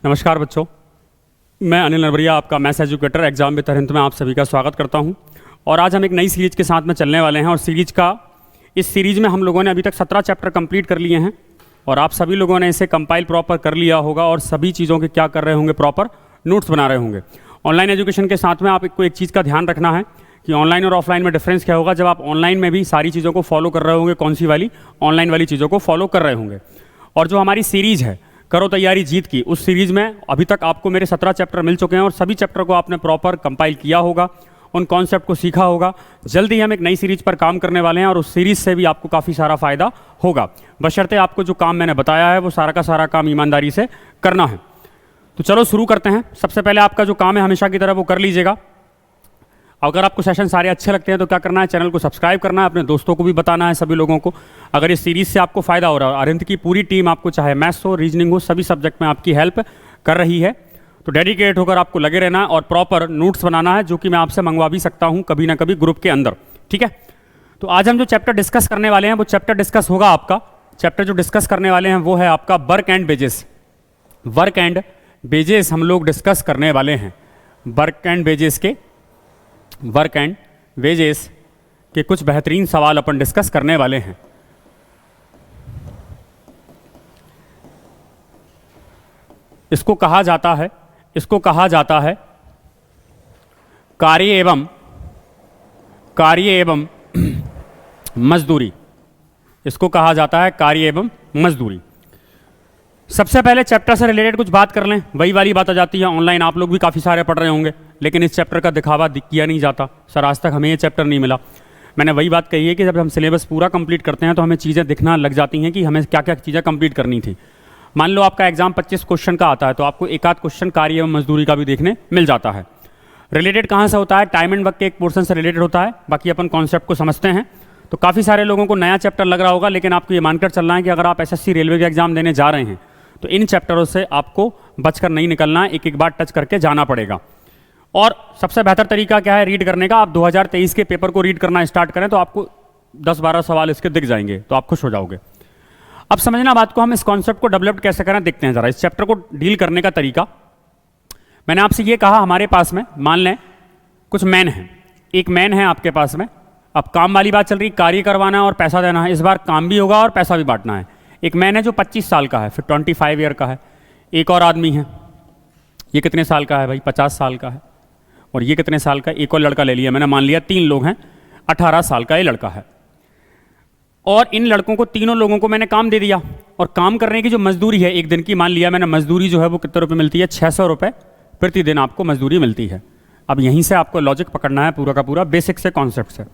नमस्कार बच्चों, मैं अनिल नरवरिया, आपका maths educator exam with Arihant में आप सभी का स्वागत करता हूं। और आज हम एक नई सीरीज के साथ में चलने वाले हैं। और इस सीरीज में हम लोगों ने अभी तक 17 चैप्टर कंप्लीट कर लिए हैं और आप सभी लोगों ने इसे कंपाइल प्रॉपर कर लिया होगा और सभी चीज़ों के क्या कर रहे होंगे, प्रॉपर नोट्स बना रहे होंगे। ऑनलाइन एजुकेशन के साथ में आपको एक चीज़ का ध्यान रखना है कि ऑनलाइन और ऑफलाइन में डिफरेंस क्या होगा। जब आप ऑनलाइन में भी सारी चीज़ों को फॉलो कर रहे होंगे, कौन सी वाली, ऑनलाइन वाली चीज़ों को फॉलो कर रहे होंगे। और जो हमारी सीरीज है करो तैयारी जीत की, उस सीरीज में अभी तक आपको मेरे 17 चैप्टर मिल चुके हैं और सभी चैप्टर को आपने प्रॉपर कंपाइल किया होगा, उन कॉन्सेप्ट को सीखा होगा। जल्दी हम एक नई सीरीज पर काम करने वाले हैं और उस सीरीज से भी आपको काफ़ी सारा फायदा होगा, बशर्ते आपको जो काम मैंने बताया है वो सारा का सारा काम ईमानदारी से करना है। तो चलो शुरू करते हैं। सबसे पहले आपका जो काम है हमेशा की तरह वो कर लीजिएगा। अगर आपको सेशन सारे अच्छे लगते हैं तो क्या करना है, चैनल को सब्सक्राइब करना है, अपने दोस्तों को भी बताना है, सभी लोगों को। अगर इस सीरीज से आपको फायदा हो रहा है, अरिहंत की पूरी टीम आपको चाहे मैथ्स हो, रीजनिंग हो, सभी सब्जेक्ट में आपकी हेल्प कर रही है, तो डेडिकेट होकर आपको लगे रहना है और प्रॉपर नोट्स बनाना है, जो कि मैं आपसे मंगवा भी सकता हूं कभी ना कभी ग्रुप के अंदर। ठीक है, तो आज हम जो चैप्टर डिस्कस करने वाले हैं वो चैप्टर डिस्कस होगा आपका। चैप्टर जो डिस्कस करने वाले हैं वो है आपका work and wages. Work and wages हम लोग डिस्कस करने वाले हैं। वर्क एंड वेजेस के कुछ बेहतरीन सवाल अपन डिस्कस करने वाले हैं। इसको कहा जाता है कार्य एवं मजदूरी। इसको कहा जाता है कार्य एवं मजदूरी। सबसे पहले चैप्टर से रिलेटेड कुछ बात कर लें। वही वाली बात आ जाती है, ऑनलाइन आप लोग भी काफ़ी सारे पढ़ रहे होंगे, लेकिन इस चैप्टर का दिखावा किया नहीं जाता। सर आज तक हमें ये चैप्टर नहीं मिला। मैंने वही बात कही है कि जब हम सिलेबस पूरा कंप्लीट करते हैं तो हमें चीज़ें दिखना लग जाती हैं कि हमें क्या क्या चीज़ें कंप्लीट करनी थी। मान लो आपका एग्जाम 25 क्वेश्चन का आता है तो आपको एक आध क्वेश्चन कार्य एवं मजदूरी का भी देखने मिल जाता है। रिलेटेड कहाँ से होता है, टाइम एंड वर्क के एक पोर्शन से रिलेटेड होता है। बाकी अपन कॉन्सेप्ट को समझते हैं। तो काफ़ी सारे लोगों को नया चैप्टर लग रहा होगा, लेकिन आपको ये मानकर चलना है कि अगर आप SSC रेलवे के एग्जाम देने जा रहे हैं तो इन चैप्टरों से आपको बचकर नहीं निकलना है, एक एक बार टच करके जाना पड़ेगा। और सबसे बेहतर तरीका क्या है रीड करने का, आप 2023 के पेपर को रीड करना स्टार्ट करें तो आपको 10-12 सवाल इसके दिख जाएंगे, तो आप खुश हो जाओगे। अब समझना बात को, हम इस कॉन्सेप्ट को डेवलप कैसे करें देखते हैं जरा। इस चैप्टर को डील करने का तरीका, मैंने आपसे ये कहा हमारे पास में मान लें कुछ मैन है, एक मैन है आपके पास में। अब काम वाली बात चल रही, कार्य करवाना है और पैसा देना है। इस बार काम भी होगा और पैसा भी बांटना है। एक मैन है जो 25 साल का है, फिर 25 ईयर का है। एक और आदमी है, ये कितने साल का है भाई, 50 साल का है। और ये कितने साल का, एक और लड़का ले लिया मैंने, मान लिया 3 लोग हैं, 18 साल का ये लड़का है। और इन लड़कों को, तीनों लोगों को मैंने काम दे दिया और काम करने की जो मजदूरी है एक दिन की, मान लिया मैंने, मजदूरी जो है वो कितने रुपए मिलती है, 600 रुपये प्रतिदिन आपको मजदूरी मिलती है। अब यहीं से आपको लॉजिक पकड़ना है पूरा का पूरा, बेसिक से कॉन्सेप्ट से।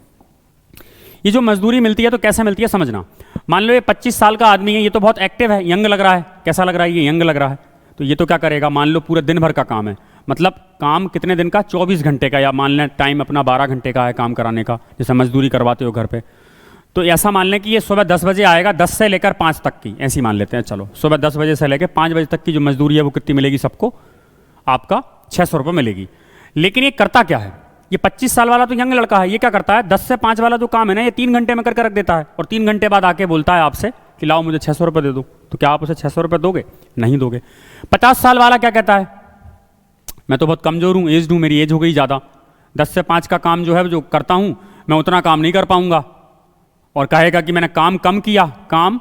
ये जो मजदूरी मिलती है तो कैसे मिलती है समझना। मान लो ये 25 साल का आदमी है, ये तो बहुत एक्टिव है, यंग लग रहा है। कैसा लग रहा है, ये यंग लग रहा है। तो ये तो क्या करेगा, मान लो पूरे दिन भर का काम है, मतलब काम कितने दिन का, 24 घंटे का, या मान लें टाइम अपना 12 घंटे का है काम कराने का, जैसे मजदूरी करवाते हो घर पे। तो ऐसा मान लें कि ये सुबह 10 बजे आएगा, 10 से लेकर 5 तक की, ऐसी मान लेते हैं। चलो सुबह 10 बजे से लेकर 5 बजे तक की जो मजदूरी है वो कितनी मिलेगी सबको, आपका 600 रुपये मिलेगी। लेकिन ये करता क्या है, ये 25 साल वाला तो यंग लड़का है, ये क्या करता है, 10 से 5 वाला जो काम है ना ये 3 घंटे में करके रख देता है और 3 घंटे बाद आके बोलता है आपसे कि लाओ मुझे 600 रुपये दे दो। तो क्या आप उसे 600 रुपये दोगे, नहीं दोगे। 50 साल वाला क्या कहता है, मैं तो बहुत कमजोर हूँ, एज हूँ, मेरी एज हो गई ज़्यादा, 10 से 5 का काम जो है जो करता हूँ मैं उतना काम नहीं कर पाऊंगा। और कहेगा कि मैंने काम कम किया, काम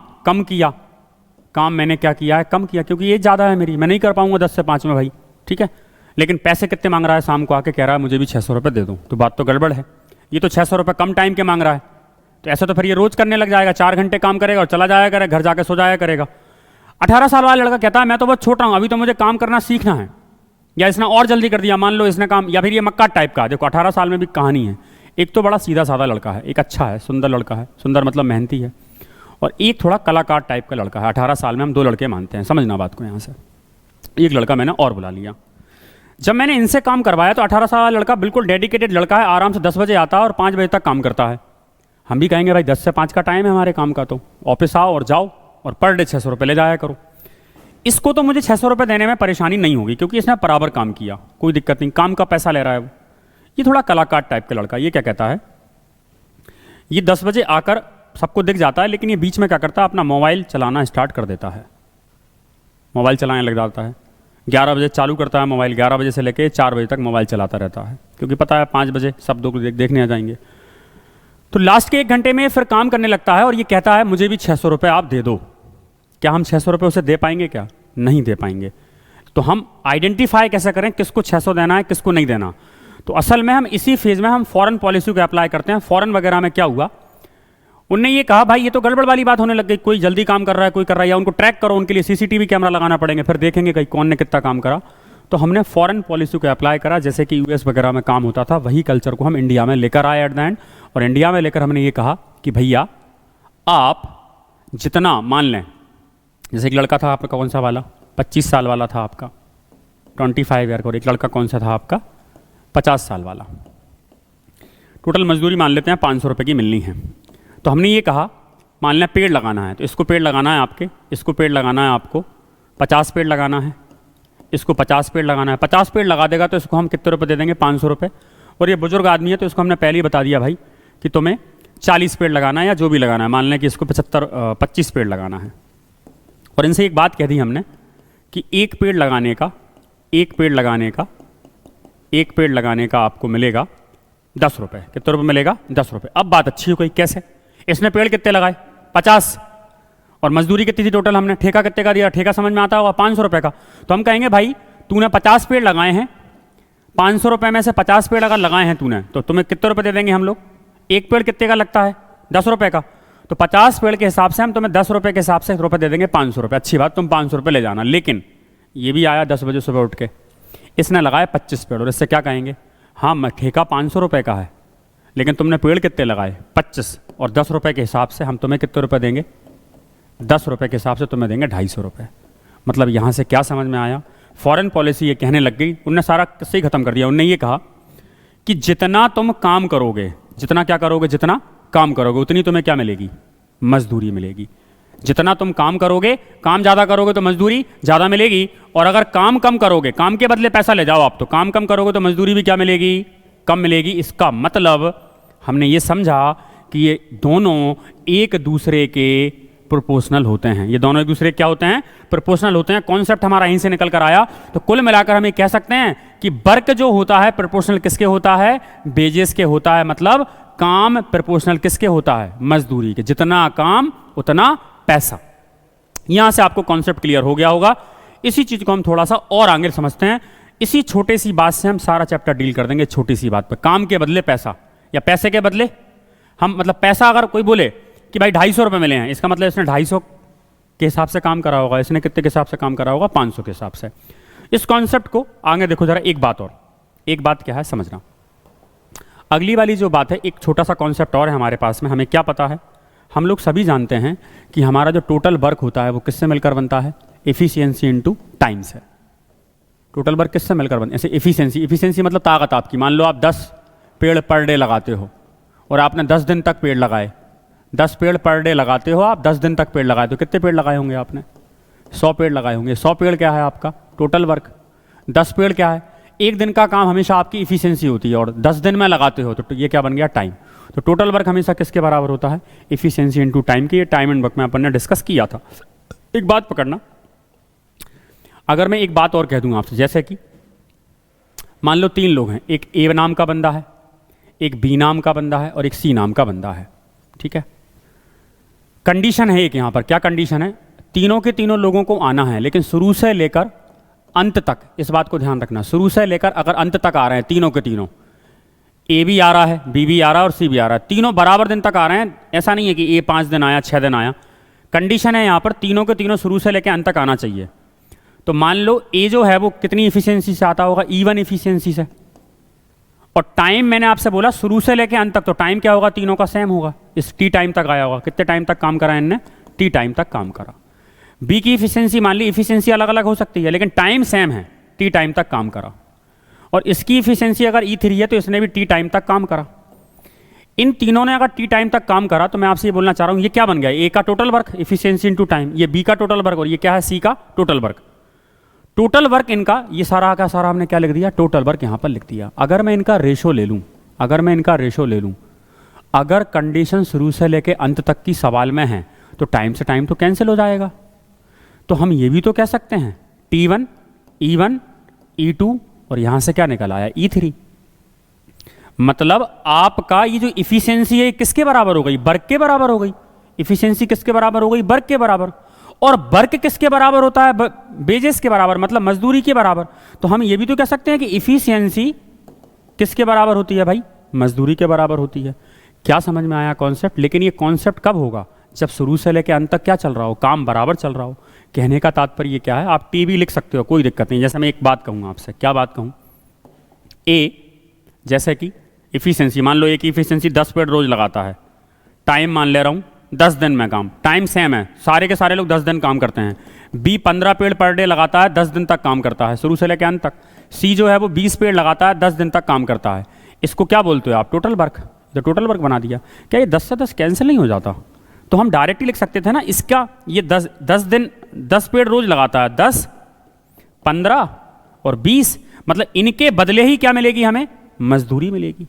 मैंने क्या किया है, कम किया, क्योंकि एज ज़्यादा है मेरी, मैं नहीं कर पाऊंगा 10 से 5 में भाई। ठीक है, लेकिन पैसे कितने मांग रहा है, शाम को आके कह रहा है मुझे भी 600 रुपये दे दो। तो बात तो गड़बड़ है, ये तो 600 रुपये कम टाइम के मांग रहा है। तो ऐसा तो फिर ये रोज करने लग जाएगा, 4 घंटे काम करेगा और चला जाया करेगा, घर जाके सो जाया करेगा। 18 साल वाला लड़का कहता है मैं तो बहुत छोटा हूँ, अभी तो मुझे काम करना सीखना है। या इसने और जल्दी कर दिया, मान लो इसने काम, या फिर ये मक्का टाइप का, देखो 18 साल में भी कहानी है। एक तो बड़ा सीधा साधा लड़का है, एक अच्छा है, सुंदर लड़का है, सुंदर मतलब मेहनती है, और एक थोड़ा कलाकार टाइप का लड़का है। 18 साल में हम 2 लड़के मानते हैं, समझना बात को। यहाँ से एक लड़का मैंने और बुला लिया। जब मैंने इनसे काम करवाया तो 18 साल वाला लड़का बिल्कुल डेडिकेटेड लड़का है, आराम से 10 बजे आता है और 5 बजे तक काम करता है। हम भी कहेंगे भाई 10 से 5 का टाइम है हमारे काम का, तो ऑफिस आओ और जाओ और पर डे 600 रुपये ले जाया करो। इसको तो मुझे 600 रुपये देने में परेशानी नहीं होगी, क्योंकि इसने बराबर काम किया, कोई दिक्कत नहीं, काम का पैसा ले रहा है वो। ये थोड़ा कलाकार टाइप का लड़का, ये क्या कहता है, ये 10 बजे आकर सबको दिख जाता है, लेकिन ये बीच में क्या करता है, अपना मोबाइल चलाना स्टार्ट कर देता है, मोबाइल चलाने लग जाता है, 11 बजे चालू करता है मोबाइल, 11 बजे से लेके 4 बजे तक मोबाइल चलाता रहता है, क्योंकि पता है 5 बजे सब लोग देखने आ जाएंगे। तो लास्ट के 1 घंटे में फिर काम करने लगता है और ये कहता है मुझे भी 600 रुपये आप दे दो। क्या हम 600 रुपये उसे दे पाएंगे? क्या नहीं दे पाएंगे। तो हम आइडेंटिफाई कैसे करें किसको 600 देना है, किसको नहीं देना? तो असल में हम इसी फेज में हम फॉरेन पॉलिसी को अप्लाई करते हैं। फॉरेन वगैरह में क्या हुआ, उनने ये कहा भाई ये तो गड़बड़ वाली बात होने लग गई, कोई जल्दी काम कर रहा है, कोई कर रहा है, या उनको ट्रैक करो, उनके लिए सीसीटीवी कैमरा लगाना पड़ेंगे, फिर देखेंगे कहीं कौन ने कितना काम करा। तो हमने फॉरेन पॉलिसी को अप्लाई करा, जैसे कि यूएस वगैरह में काम होता था, वही कल्चर को हम इंडिया में लेकर आए एट द एंड। और इंडिया में लेकर हमने ये कहा कि भैया आप जितना मान लें, जैसे एक लड़का था आपका, कौन सा वाला, 25 साल वाला था आपका, 25 ईयर का, और एक लड़का कौन सा था आपका, 50 साल वाला। टोटल मजदूरी मान लेते हैं 500 रुपये की मिलनी है। तो हमने ये कहा मान लें पेड़ लगाना है, तो इसको पेड़ लगाना है आपके, इसको पेड़ लगाना है आपको, 50 पेड़ लगाना है, इसको 50 पेड़ लगाना है। 50 पेड़ लगा देगा तो इसको हम कितने रुपए दे देंगे? 500 रुपये। और ये बुजुर्ग आदमी है तो इसको हमने पहले ही बता दिया भाई कि तुम्हें 40 पेड़ लगाना है या जो भी लगाना है, मान लें कि इसको 25 पेड़ लगाना है। और इनसे एक बात कह दी हमने कि एक पेड़ लगाने का आपको मिलेगा 10 रुपये। कितने रुपये मिलेगा? 10 रुपये। अब बात अच्छी हो गई, कैसे? इसने पेड़ कितने लगाए? 50। और मजदूरी कितनी थी टोटल? हमने ठेका कितने का दिया? ठेका समझ में आता होगा, 500 रुपये का। तो हम कहेंगे भाई तूने 50 पेड़ लगाए हैं, 500 रुपये में से 50 पेड़ अगर लगाए हैं तूने, तो तुम्हें कितने रुपये दे देंगे हम लोग? एक पेड़ कितने का लगता है? 10 रुपये का। तो 50 पेड़ के हिसाब से हम तुम्हें 10 रुपये के हिसाब से रुपये दे देंगे 500 रुपये। अच्छी बात, तुम 500 रुपये ले जाना। लेकिन ये भी आया 10 बजे सुबह उठ के, इसने लगाए 25 पेड़, और इससे क्या कहेंगे? हाँ ठेका 500 रुपये का है, लेकिन तुमने पेड़ कितने लगाए? 25। और 10 रुपये के हिसाब से हम तुम्हें कितने रुपये देंगे? 10 रुपये के हिसाब से तुम्हें देंगे 250 रुपये। मतलब यहाँ से क्या समझ में आया? फॉरेन पॉलिसी ये कहने लग गई, उनने सारा किस्से ही खत्म कर दिया। उनने ये कहा कि जितना तुम काम करोगे, जितना क्या करोगे, जितना काम करोगे उतनी तुम्हें क्या मिलेगी? मजदूरी मिलेगी। जितना तुम काम करोगे, काम ज़्यादा करोगे तो मजदूरी ज़्यादा मिलेगी, और अगर काम कम करोगे, काम के बदले पैसा ले जाओ आप, तो काम कम करोगे तो मजदूरी भी क्या मिलेगी? कम मिलेगी। इसका मतलब हमने ये समझा कि ये दोनों एक दूसरे के प्रोपोर्शनल होते हैं। ये दोनों एक दूसरे क्या होते हैं? प्रोपोर्शनल होते हैं। कॉन्सेप्ट हमारा यहीं से निकल कर आया। तो कुल मिलाकर हम ये कह सकते हैं कि वर्क जो होता है प्रोपोर्शनल किसके होता है? वेजेस के होता है। मतलब काम प्रोपोर्शनल किसके होता है? मजदूरी के। जितना काम उतना पैसा। यहां से आपको कॉन्सेप्ट क्लियर हो गया होगा। इसी चीज को हम थोड़ा सा और आगे समझते हैं। इसी छोटी सी बात से हम सारा चैप्टर डील कर देंगे। छोटी सी बात पर, काम के बदले पैसा, या पैसे के बदले हम, मतलब पैसा अगर कोई बोले कि भाई 250 रुपये मिले हैं, इसका मतलब इसने 250 के हिसाब से काम करा होगा। इसने कितने के हिसाब से काम करा होगा? 500 के हिसाब से। इस कॉन्सेप्ट को आगे देखो जरा। एक बात और, एक बात क्या है समझना। अगली वाली जो बात है, एक छोटा सा कॉन्सेप्ट और है हमारे पास में। हमें क्या पता है? हम लोग सभी जानते हैं कि हमारा जो टोटल वर्क होता है वो किससे मिलकर बनता है? एफिशिएंसी इनटू टाइम से। टोटल वर्क किससे मिलकर बनता है? ऐसे एफिशिएंसी मतलब ताकत आपकी। मान लो आप 10 पेड़ पर डे लगाते हो और आपने 10 दिन तक पेड़ लगाए। 10 पेड़ पर डे लगाते हो आप, 10 दिन तक पेड़ लगाए, तो कितने पेड़ लगाए होंगे आपने? 100 पेड़ लगाए होंगे। 100 पेड़ क्या है आपका? Total work. 10 पेड़ क्या है? एक दिन का काम हमेशा आपकी इफिशिएंसी होती है, और 10 दिन में लगाते हो तो ये क्या बन गया? टाइम। तो टोटल वर्क हमेशा किसके बराबर होता है? इफिशिएंसी इनटू टाइम की। ये टाइम एंड वर्क में अपन ने डिस्कस किया था। एक बात पकड़ना, अगर मैं एक बात और कह दूं आपसे, जैसे कि मान लो 3 लोग हैं, एक ए नाम का बंदा है, एक बी नाम का बंदा है और एक सी नाम का बंदा है। ठीक है, कंडीशन है एक यहां पर। क्या कंडीशन है? तीनों के तीनों लोगों को आना है, लेकिन शुरू से लेकर अंत तक, इस बात को ध्यान रखना, शुरू से लेकर अगर अंत तक आ रहे हैं तीनों के तीनों, ए भी आ रहा है, बी भी आ रहा है और सी भी आ रहा है, तीनों बराबर दिन तक आ रहे हैं। ऐसा नहीं है कि ए 5 दिन आया, 6 दिन आया। कंडीशन है यहां पर तीनों के तीनों शुरू से लेकर अंत तक आना चाहिए। तो मान लो ए जो है वो कितनी इफिशियंसी से आता होगा? E1 इफिशियंसी से। और टाइम मैंने आपसे बोला शुरू से लेकर अंत तक, तो टाइम क्या होगा? तीनों का सेम होगा। इस टी टाइम तक आया होगा। कितने टाइम तक काम करा इनने? टी टाइम तक काम करा। बी की इफिशियंसी मान ली, इफिशियंसी अलग अलग हो सकती है लेकिन टाइम सेम है, टी टाइम तक काम करा। और इसकी इफिशियंसी अगर E3 है तो इसने भी टी टाइम तक काम करा। इन तीनों ने अगर टी टाइम तक काम करा तो मैं आपसे ये बोलना चाह रहा हूं, ये क्या बन गया? ए का total work, efficiency into time, ये बी का टोटल वर्क, और ये क्या है? सी का टोटल वर्क। टोटल वर्क इनका, ये सारा का सारा हमने क्या लिख दिया? टोटल वर्क यहां पर लिख दिया। अगर मैं इनका रेशो ले लूं, अगर कंडीशन शुरू से लेके अंत तक की सवाल में है तो टाइम से टाइम तो कैंसिल हो जाएगा। तो हम ये भी तो कह सकते हैं T1 E1 E2 और यहां से क्या निकल आया E3। मतलब आपका ये जो इफिशियंसी है किसके बराबर हो गई, वर्क के बराबर हो गई। इफिशियंसी किसके बराबर हो गई, वर्क के बराबर। और वर्क किसके बराबर होता है, वेजेस के बराबर, मतलब मजदूरी के बराबर। तो हम ये भी तो कह सकते हैं कि इफिशियंसी किसके बराबर होती है भाई, मजदूरी के बराबर होती है। क्या समझ में आया कॉन्सेप्ट। लेकिन ये कॉन्सेप्ट कब होगा, जब शुरू से लेकर अंत तक क्या चल रहा हो, काम बराबर चल रहा हो। कहने का तात्पर्य क्या है, आप टी भी लिख सकते हो, कोई दिक्कत नहीं। जैसे मैं एक बात कहूँगा आपसे, क्या बात कहूँ, ए जैसे कि इफिशियंसी, मान लो एक इफिशियंसी 10 पेड़ रोज लगाता है, टाइम मान ले रहा हूँ 10 दिन में काम, टाइम सेम है, सारे के सारे लोग 10 दिन काम करते हैं। बी 15 पेड़ पर डे लगाता है, 10 दिन तक काम करता है, शुरू से लेकर अंत तक। सी जो है वो 20 पेड़ लगाता है, 10 दिन तक काम करता है। इसको क्या बोलते हो आप, टोटल वर्क। तो टोटल वर्क बना दिया। क्या ये 10 से 10 कैंसिल नहीं हो जाता, तो हम डायरेक्टली लिख सकते थे ना इसका, ये 10 दिन 10 पेड़ रोज लगाता है, 10 15 और 20, मतलब इनके बदले ही क्या मिलेगी हमें, मजदूरी मिलेगी।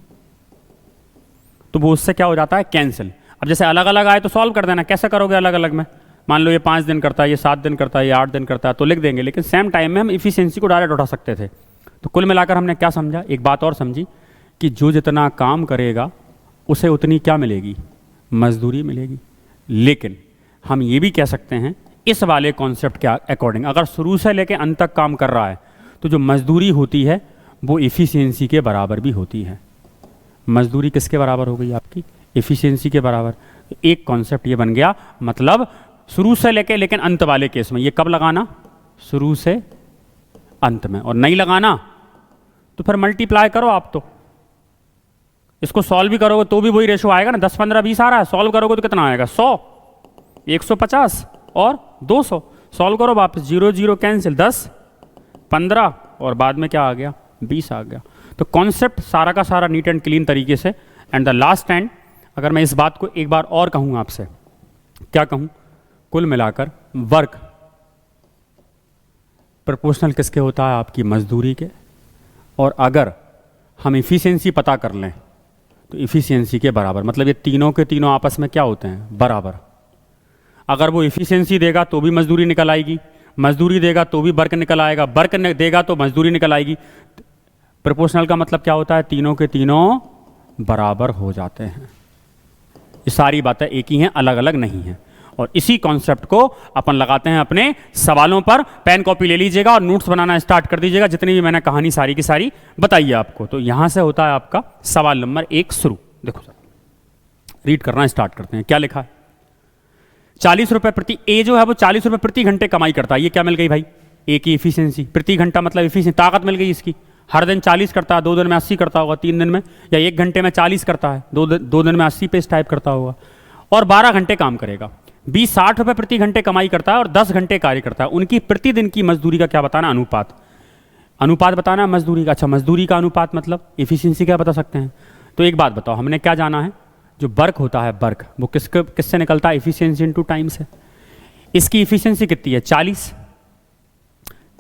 तो वो उससे क्या हो जाता है, कैंसिल। अब जैसे अलग अलग आए तो सॉल्व कर देना, कैसे करोगे अलग अलग में, मान लो ये 5 दिन करता है, ये 7 दिन करता है, ये 8 दिन करता है, तो लिख देंगे। लेकिन सेम टाइम में हम इफिशियंसी को डायरेक्ट उठा सकते थे। तो कुल मिलाकर हमने क्या समझा, एक बात और समझी कि जो जितना काम करेगा उसे उतनी क्या मिलेगी, मजदूरी मिलेगी। लेकिन हम ये भी कह सकते हैं इस वाले कॉन्सेप्ट के अकॉर्डिंग, अगर शुरू से लेकर अंत तक काम कर रहा है तो जो मजदूरी होती है वो इफिशियंसी के बराबर भी होती है। मजदूरी किसके बराबर हो गई आपकी, इफिशियंसी के बराबर। एक कॉन्सेप्ट ये बन गया, मतलब शुरू से लेके लेकिन अंत वाले केस में ये कब लगाना, शुरू से अंत में। और नहीं लगाना तो फिर मल्टीप्लाई करो आप, तो इसको सॉल्व भी करोगे तो भी वही रेशो आएगा ना, 10 15 20 आ रहा है, सॉल्व करोगे तो कितना आएगा, 100 150 और 200। सॉल्व करो वापस, 0 0 कैंसिल, 10 15 और बाद में क्या आ गया, 20 आ गया। तो कॉन्सेप्ट सारा का सारा नीट एंड क्लीन तरीके से। एंड द लास्ट एंड, अगर मैं इस बात को एक बार और कहूँ आपसे, क्या कहूँ, कुल मिलाकर वर्क प्रोपोर्शनल किसके होता है, आपकी मजदूरी के। और अगर हम इफिशियंसी पता कर लें तो इफिशियंसी के बराबर, मतलब ये तीनों के तीनों आपस में क्या होते हैं, बराबर। अगर वो इफिशियंसी देगा तो भी मजदूरी निकल आएगी, मजदूरी देगा तो भी वर्क निकल आएगा, वर्क देगा तो मजदूरी निकल आएगी। प्रोपोर्शनल का मतलब क्या होता है, तीनों के तीनों बराबर हो जाते हैं। ये सारी बातें एक ही हैं, अलग अलग नहीं हैं। और इसी कॉन्सेप्ट को अपन लगाते हैं अपने सवालों पर। पेन कॉपी ले लीजिएगा और नोट्स बनाना स्टार्ट कर दीजिएगा, जितनी भी मैंने कहानी सारी की सारी बताई है आपको। तो यहां से होता है आपका सवाल नंबर 1 शुरू। देखो सर, रीड करना स्टार्ट करते हैं। क्या लिखा है, 40 रुपए प्रति, ए जो है वो 40 रुपए प्रति घंटे कमाई करता है। ये क्या मिल गई भाई, ए की इफिशियंसी, प्रति घंटा मतलब इफिशियंसी, ताकत मिल गई इसकी। हर दिन 40 करता है, 2 दिन में 80 करता होगा, 3 दिन में, या 1 घंटे में 40 करता है, 2 दिन में 80 पेज टाइप करता होगा, और 12 घंटे काम करेगा। बी 60 रुपए प्रति घंटे कमाई करता है और 10 घंटे कार्य करता है। उनकी प्रतिदिन की मजदूरी का क्या बताना, अनुपात। अनुपात बताना है मजदूरी का। अच्छा, मजदूरी का अनुपात मतलब इफिशियंसी क्या बता सकते हैं। तो एक बात बताओ, हमने क्या जाना है, जो वर्क होता है, वर्क वो किससे निकलता है, इफिशियंसी इनटू टाइम से। इसकी इफिशियंसी कितनी है, 40।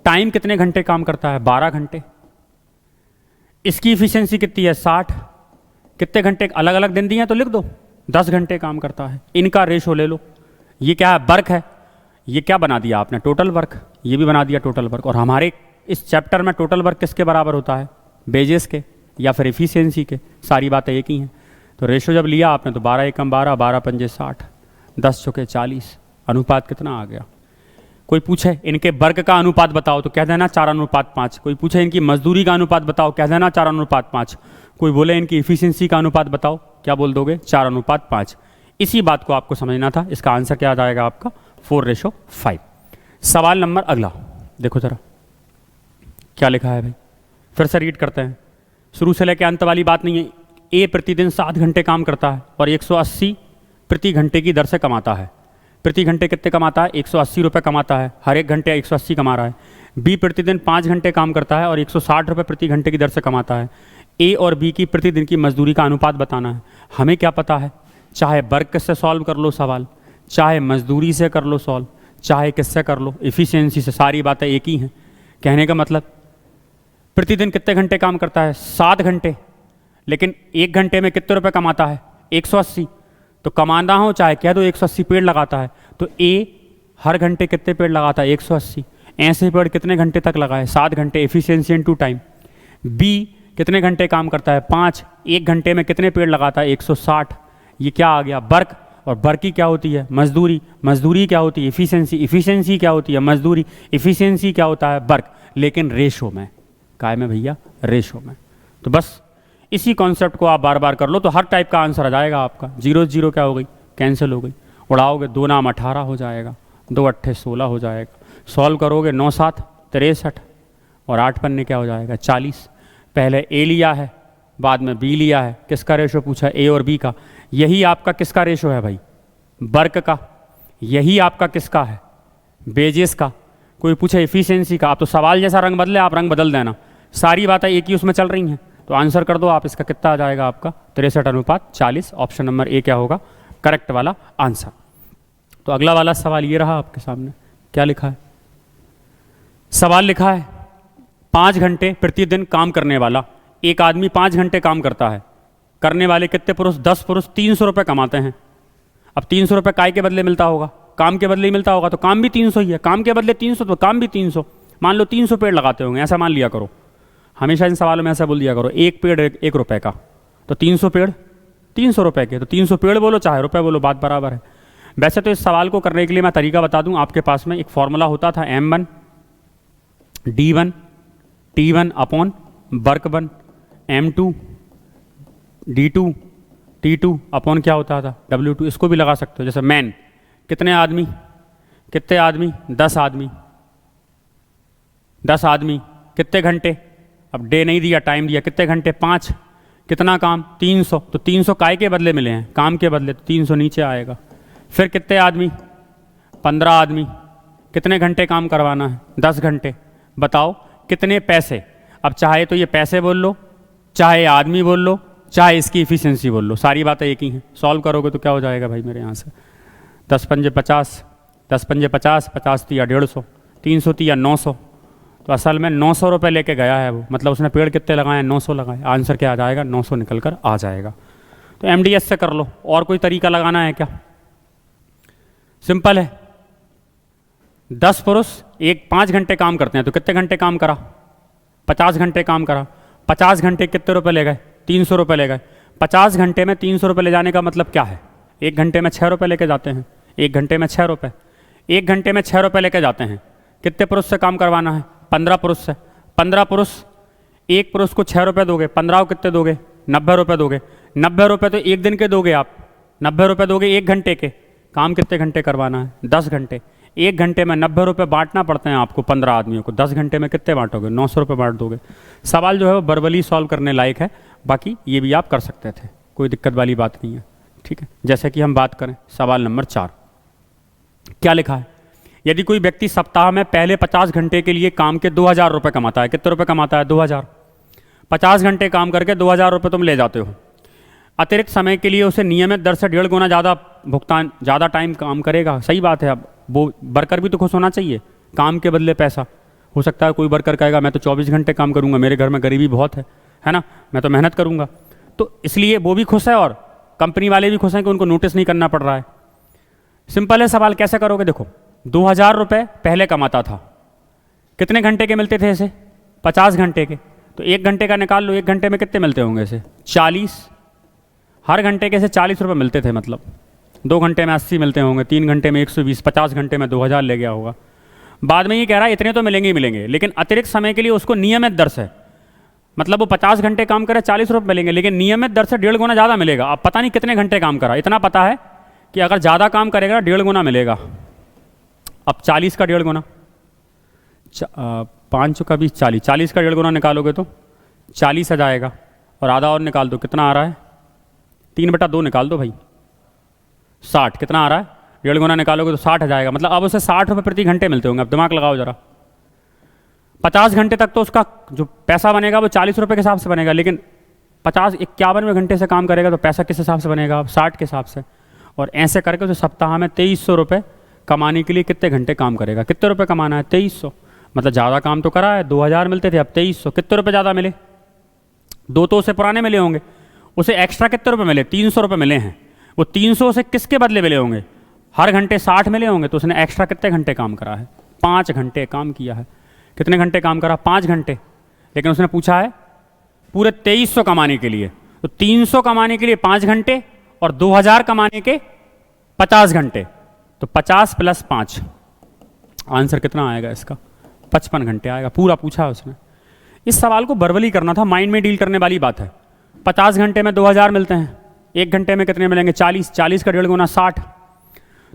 टाइम कितने घंटे काम करता है, 12 घंटे। इसकी इफिशियंसी कितनी है, 60। कितने घंटे, अलग अलग दिन दिए हैं तो लिख दो, 10 घंटे काम करता है। इनका रेशो ले लो, ये क्या है, वर्क है, ये क्या बना दिया आपने, टोटल वर्क, ये भी बना दिया टोटल वर्क। और हमारे इस चैप्टर में टोटल वर्क किसके बराबर होता है, वेजेस के या फिर इफिशियंसी के। सारी बातें एक ही हैं। तो रेशो जब लिया आपने तो 12 एकम 12, 12 पंजे 60, 10 चौके 40, अनुपात कितना आ गया। कोई पूछे इनके वर्क का अनुपात बताओ तो कह देना 4:5। कोई पूछे इनकी मजदूरी का अनुपात बताओ, कह देना 4:5। कोई बोले इनकी इफिशियंसी का अनुपात बताओ, क्या बोल दोगे, 4:5। इसी बात को आपको समझना था। इसका आंसर क्या आ जाएगा आपका, 4:5। सवाल नंबर अगला देखो जरा, क्या लिखा है भाई, फिर से रीड करते हैं। शुरू से लेकर अंत वाली बात नहीं है। ए प्रतिदिन 7 घंटे काम करता है और 180 प्रति घंटे की दर से कमाता है। प्रति घंटे कितने कमाता है, 180 रुपये कमाता है, हर एक घंटे 180 कमा रहा है। बी प्रतिदिन 5 घंटे काम करता है और 160 रुपये प्रति घंटे की दर से कमाता है। ए और बी की प्रतिदिन की मजदूरी का अनुपात बताना है। हमें क्या पता है, चाहे वर्क से सॉल्व कर लो सवाल, चाहे मजदूरी से कर लो सॉल्व, चाहे किससे कर लो, इफिशियंसी से, सारी बातें एक ही हैं। कहने का मतलब प्रतिदिन कितने घंटे काम करता है, 7 घंटे, लेकिन 1 घंटे में कितने रुपए कमाता है, 180। तो कमाना हो चाहे कह दो 180 पेड़ लगाता है, तो ए हर घंटे कितने पेड़ लगाता है, 180। ऐसे पेड़ कितने घंटे तक लगाए, 7 घंटे, एफिशिएंसी इनटू टाइम। बी कितने घंटे काम करता है, 5, 1 घंटे में कितने पेड़ लगाता है, 160। ये क्या आ गया, वर्क, और वर्क की क्या होती है, मजदूरी, मजदूरी क्या होती है, इफिशिएंसी, इफिशिएंसी क्या होती है, मजदूरी, इफिशिएंसी क्या होता है, वर्क, लेकिन रेशो में, काय में भैया, रेशो में। तो बस इसी कॉन्सेप्ट को आप बार बार कर लो तो हर टाइप का आंसर आ जाएगा आपका। 0 0 क्या हो गई, कैंसिल हो गई, उड़ाओगे 2 नाम 18 हो जाएगा, 2 अट्ठे 16 हो जाएगा, सॉल्व करोगे 9 7 63 और 8 पन्ने क्या हो जाएगा, 40। पहले ए लिया है, बाद में बी लिया है, किसका रेशो पूछा, ए और बी का। यही आपका किसका रेशो है भाई, वर्क का। यही आपका किसका है, बेजेस का। कोई पूछे एफिशिएंसी का, आप तो सवाल जैसा रंग बदले आप रंग बदल देना, सारी बातें एक ही उसमें चल रही हैं। तो आंसर कर दो आप, इसका कितना आ जाएगा आपका 63:40। ऑप्शन नंबर ए क्या होगा करेक्ट वाला आंसर। तो अगला वाला सवाल ये रहा आपके सामने, क्या लिखा है, सवाल लिखा है 5 घंटे प्रतिदिन काम करने वाला एक आदमी 5 घंटे काम करता है, करने वाले कितने पुरुष, 10 पुरुष 300 रुपये कमाते हैं। अब 300 रुपये काय के बदले मिलता होगा, काम के बदले ही मिलता होगा, तो काम भी 300 ही है, काम के बदले 300 तो काम भी 300। मान लो 300 पेड़ लगाते होंगे, ऐसा मान लिया करो, हमेशा इन सवालों में ऐसा बोल दिया करो, एक पेड़ 1 रुपये का, तो 300 पेड़ 300 रुपये के, तो 300 पेड़ बोलो चाहे रुपये बोलो, बात बराबर है। वैसे तो इस सवाल को करने के लिए मैं तरीका बता दूं, आपके पास में एक फॉर्मूला होता था M1 D1 T1 upon work 1, M2 D2 T2 upon क्या होता था W2। इसको भी लगा सकते हो, जैसे मैन कितने आदमी, कितने आदमी, 10 आदमी, 10 आदमी कितने घंटे, अब डे नहीं दिया टाइम दिया, कितने घंटे 5, कितना काम 300, तो 300 काय के बदले मिले हैं, काम के बदले, तो 300 नीचे आएगा। फिर कितने आदमी, 15 आदमी, कितने घंटे काम करवाना है, 10 घंटे, बताओ कितने पैसे। अब चाहे तो ये पैसे बोल लो, चाहे आदमी बोल लो, चाहे इसकी इफिशिएंसी बोल लो, सारी बातें एक ही हैं। सॉल्व करोगे तो क्या हो जाएगा भाई मेरे यहाँ से, 10 पंजे 50, 10 पंजे 50, 50 तिया 150, 300 तिया 900। तो असल में 900 रुपये लेके गया है वो, मतलब उसने पेड़ कितने लगाए, 900 लगाए। आंसर क्या आ जाएगा, 900 निकल कर आ जाएगा। तो MDS से कर लो, और कोई तरीका लगाना है क्या, सिंपल है। 10 पुरुष 5 घंटे काम करते हैं, तो कितने घंटे काम करा, 50 घंटे काम करा। 50 घंटे कितने रुपए ले गए, 300 रुपये ले गए। 50 घंटे में 300 रुपये ले जाने का मतलब क्या है, 1 घंटे में 6 रुपये लेके जाते हैं, 1 घंटे में 6 रुपये, 1 घंटे में 6 रुपये लेके जाते हैं। कितने पुरुष से काम करवाना है, 15 पुरुष से। 15 पुरुष, एक पुरुष को 6 रुपये दोगे, 15 को कितने दोगे, 90 रुपये दोगे। 90 रुपये तो 1 दिन के दोगे आप, 90 रुपये दोगे 1 घंटे के। काम कितने घंटे करवाना है, 10 घंटे। 1 घंटे में 90 रुपये बांटना पड़ते हैं आपको 15 आदमियों को, 10 घंटे में कितने बांटोगे, 900 रुपये बांट दोगे। सवाल जो है वो वर्बली सॉल्व करने लायक है, बाकी ये भी आप कर सकते थे, कोई दिक्कत वाली बात नहीं है, ठीक है। जैसे कि हम बात करें सवाल नंबर 4, क्या लिखा है, यदि कोई व्यक्ति सप्ताह में पहले 50 घंटे के लिए काम के 2000 रुपये कमाता है, कितने रुपये कमाता है, 2000। 50 घंटे काम करके 2000 रुपये तुम ले जाते हो। अतिरिक्त समय के लिए उसे नियमित दर से 1.5 गुना ज़्यादा भुगतान, ज़्यादा टाइम काम करेगा। सही बात है, अब वो वर्कर भी तो खुश होना चाहिए, काम के बदले पैसा। हो सकता है कोई वर्कर कहेगा मैं तो 24 घंटे काम करूंगा, मेरे घर में गरीबी बहुत है ना, मैं तो मेहनत करूंगा, तो इसलिए वो भी खुश है और कंपनी वाले भी खुश हैं कि उनको नोटिस नहीं करना पड़ रहा है। सिंपल है सवाल, कैसे करोगे, देखो 2000 रुपये पहले कमाता था, कितने घंटे के मिलते थे इसे, 50 घंटे के, तो 1 घंटे का निकाल लो, 1 घंटे में कितने मिलते होंगे इसे, 40। हर घंटे के से 40 रुपये मिलते थे, मतलब 2 घंटे में 80 मिलते होंगे, 3 घंटे में 120, 50 घंटे में 2000 ले गया होगा। बाद में ये कह रहा है इतने तो मिलेंगे ही मिलेंगे, लेकिन अतिरिक्त समय के लिए उसको नियमित दर से, मतलब वो 50 घंटे काम करे 40 रुपये मिलेंगे, लेकिन नियमित दर से 1.5 गुना ज़्यादा मिलेगा। अब पता नहीं कितने घंटे काम करा, इतना पता है कि अगर ज़्यादा काम करेगा 1.5 गुना मिलेगा। अब 40 का 1.5 गुना, 5 का 20, 40, 40 का 1.5 गुना निकालोगे तो 40 आ जाएगा, और आधा और निकाल दो, कितना आ रहा है, 3/2 निकाल दो भाई, 60। कितना आ रहा है, 1.5 गुना निकालोगे तो 60 आ जाएगा, मतलब अब उसे 60 रुपये प्रति घंटे मिलते होंगे। अब दिमाग लगाओ जरा, 50 घंटे तक तो उसका जो पैसा बनेगा वो 40 रुपये के हिसाब से बनेगा, लेकिन 51वें घंटे से काम करेगा तो पैसा किस हिसाब से बनेगा, अब 60 के हिसाब से। और ऐसे करके उसे सप्ताह में 2300 रुपये कमाने के लिए कितने घंटे काम करेगा, कितने रुपये कमाना है, 2300। मतलब ज़्यादा काम तो करा है, 2000 मिलते थे, अब 2300। कितने रुपये ज़्यादा मिले, 2 तो उसे पुराने मिले होंगे, उसे एक्स्ट्रा कितने रुपये मिले, 300 रुपये मिले हैं। वो 300 से किसके बदले मिले होंगे, हर घंटे 60 मिले होंगे, तो उसने एक्स्ट्रा कितने घंटे काम करा है, 5 घंटे काम किया है। कितने घंटे काम करा? 5 घंटे। लेकिन उसने पूछा है पूरे 2300 कमाने के लिए, तो 300 कमाने के लिए 5 घंटे और 2000 कमाने के 50 घंटे, तो 50 + 5, आंसर कितना आएगा इसका? 55 घंटे आएगा। पूरा पूछा है उसने। इस सवाल को वर्बली करना था, माइंड में डील करने वाली बात है। 50 घंटे में 2000 मिलते हैं, 1 घंटे में कितने मिलेंगे? 40, 40 का 1.5 गुना 60,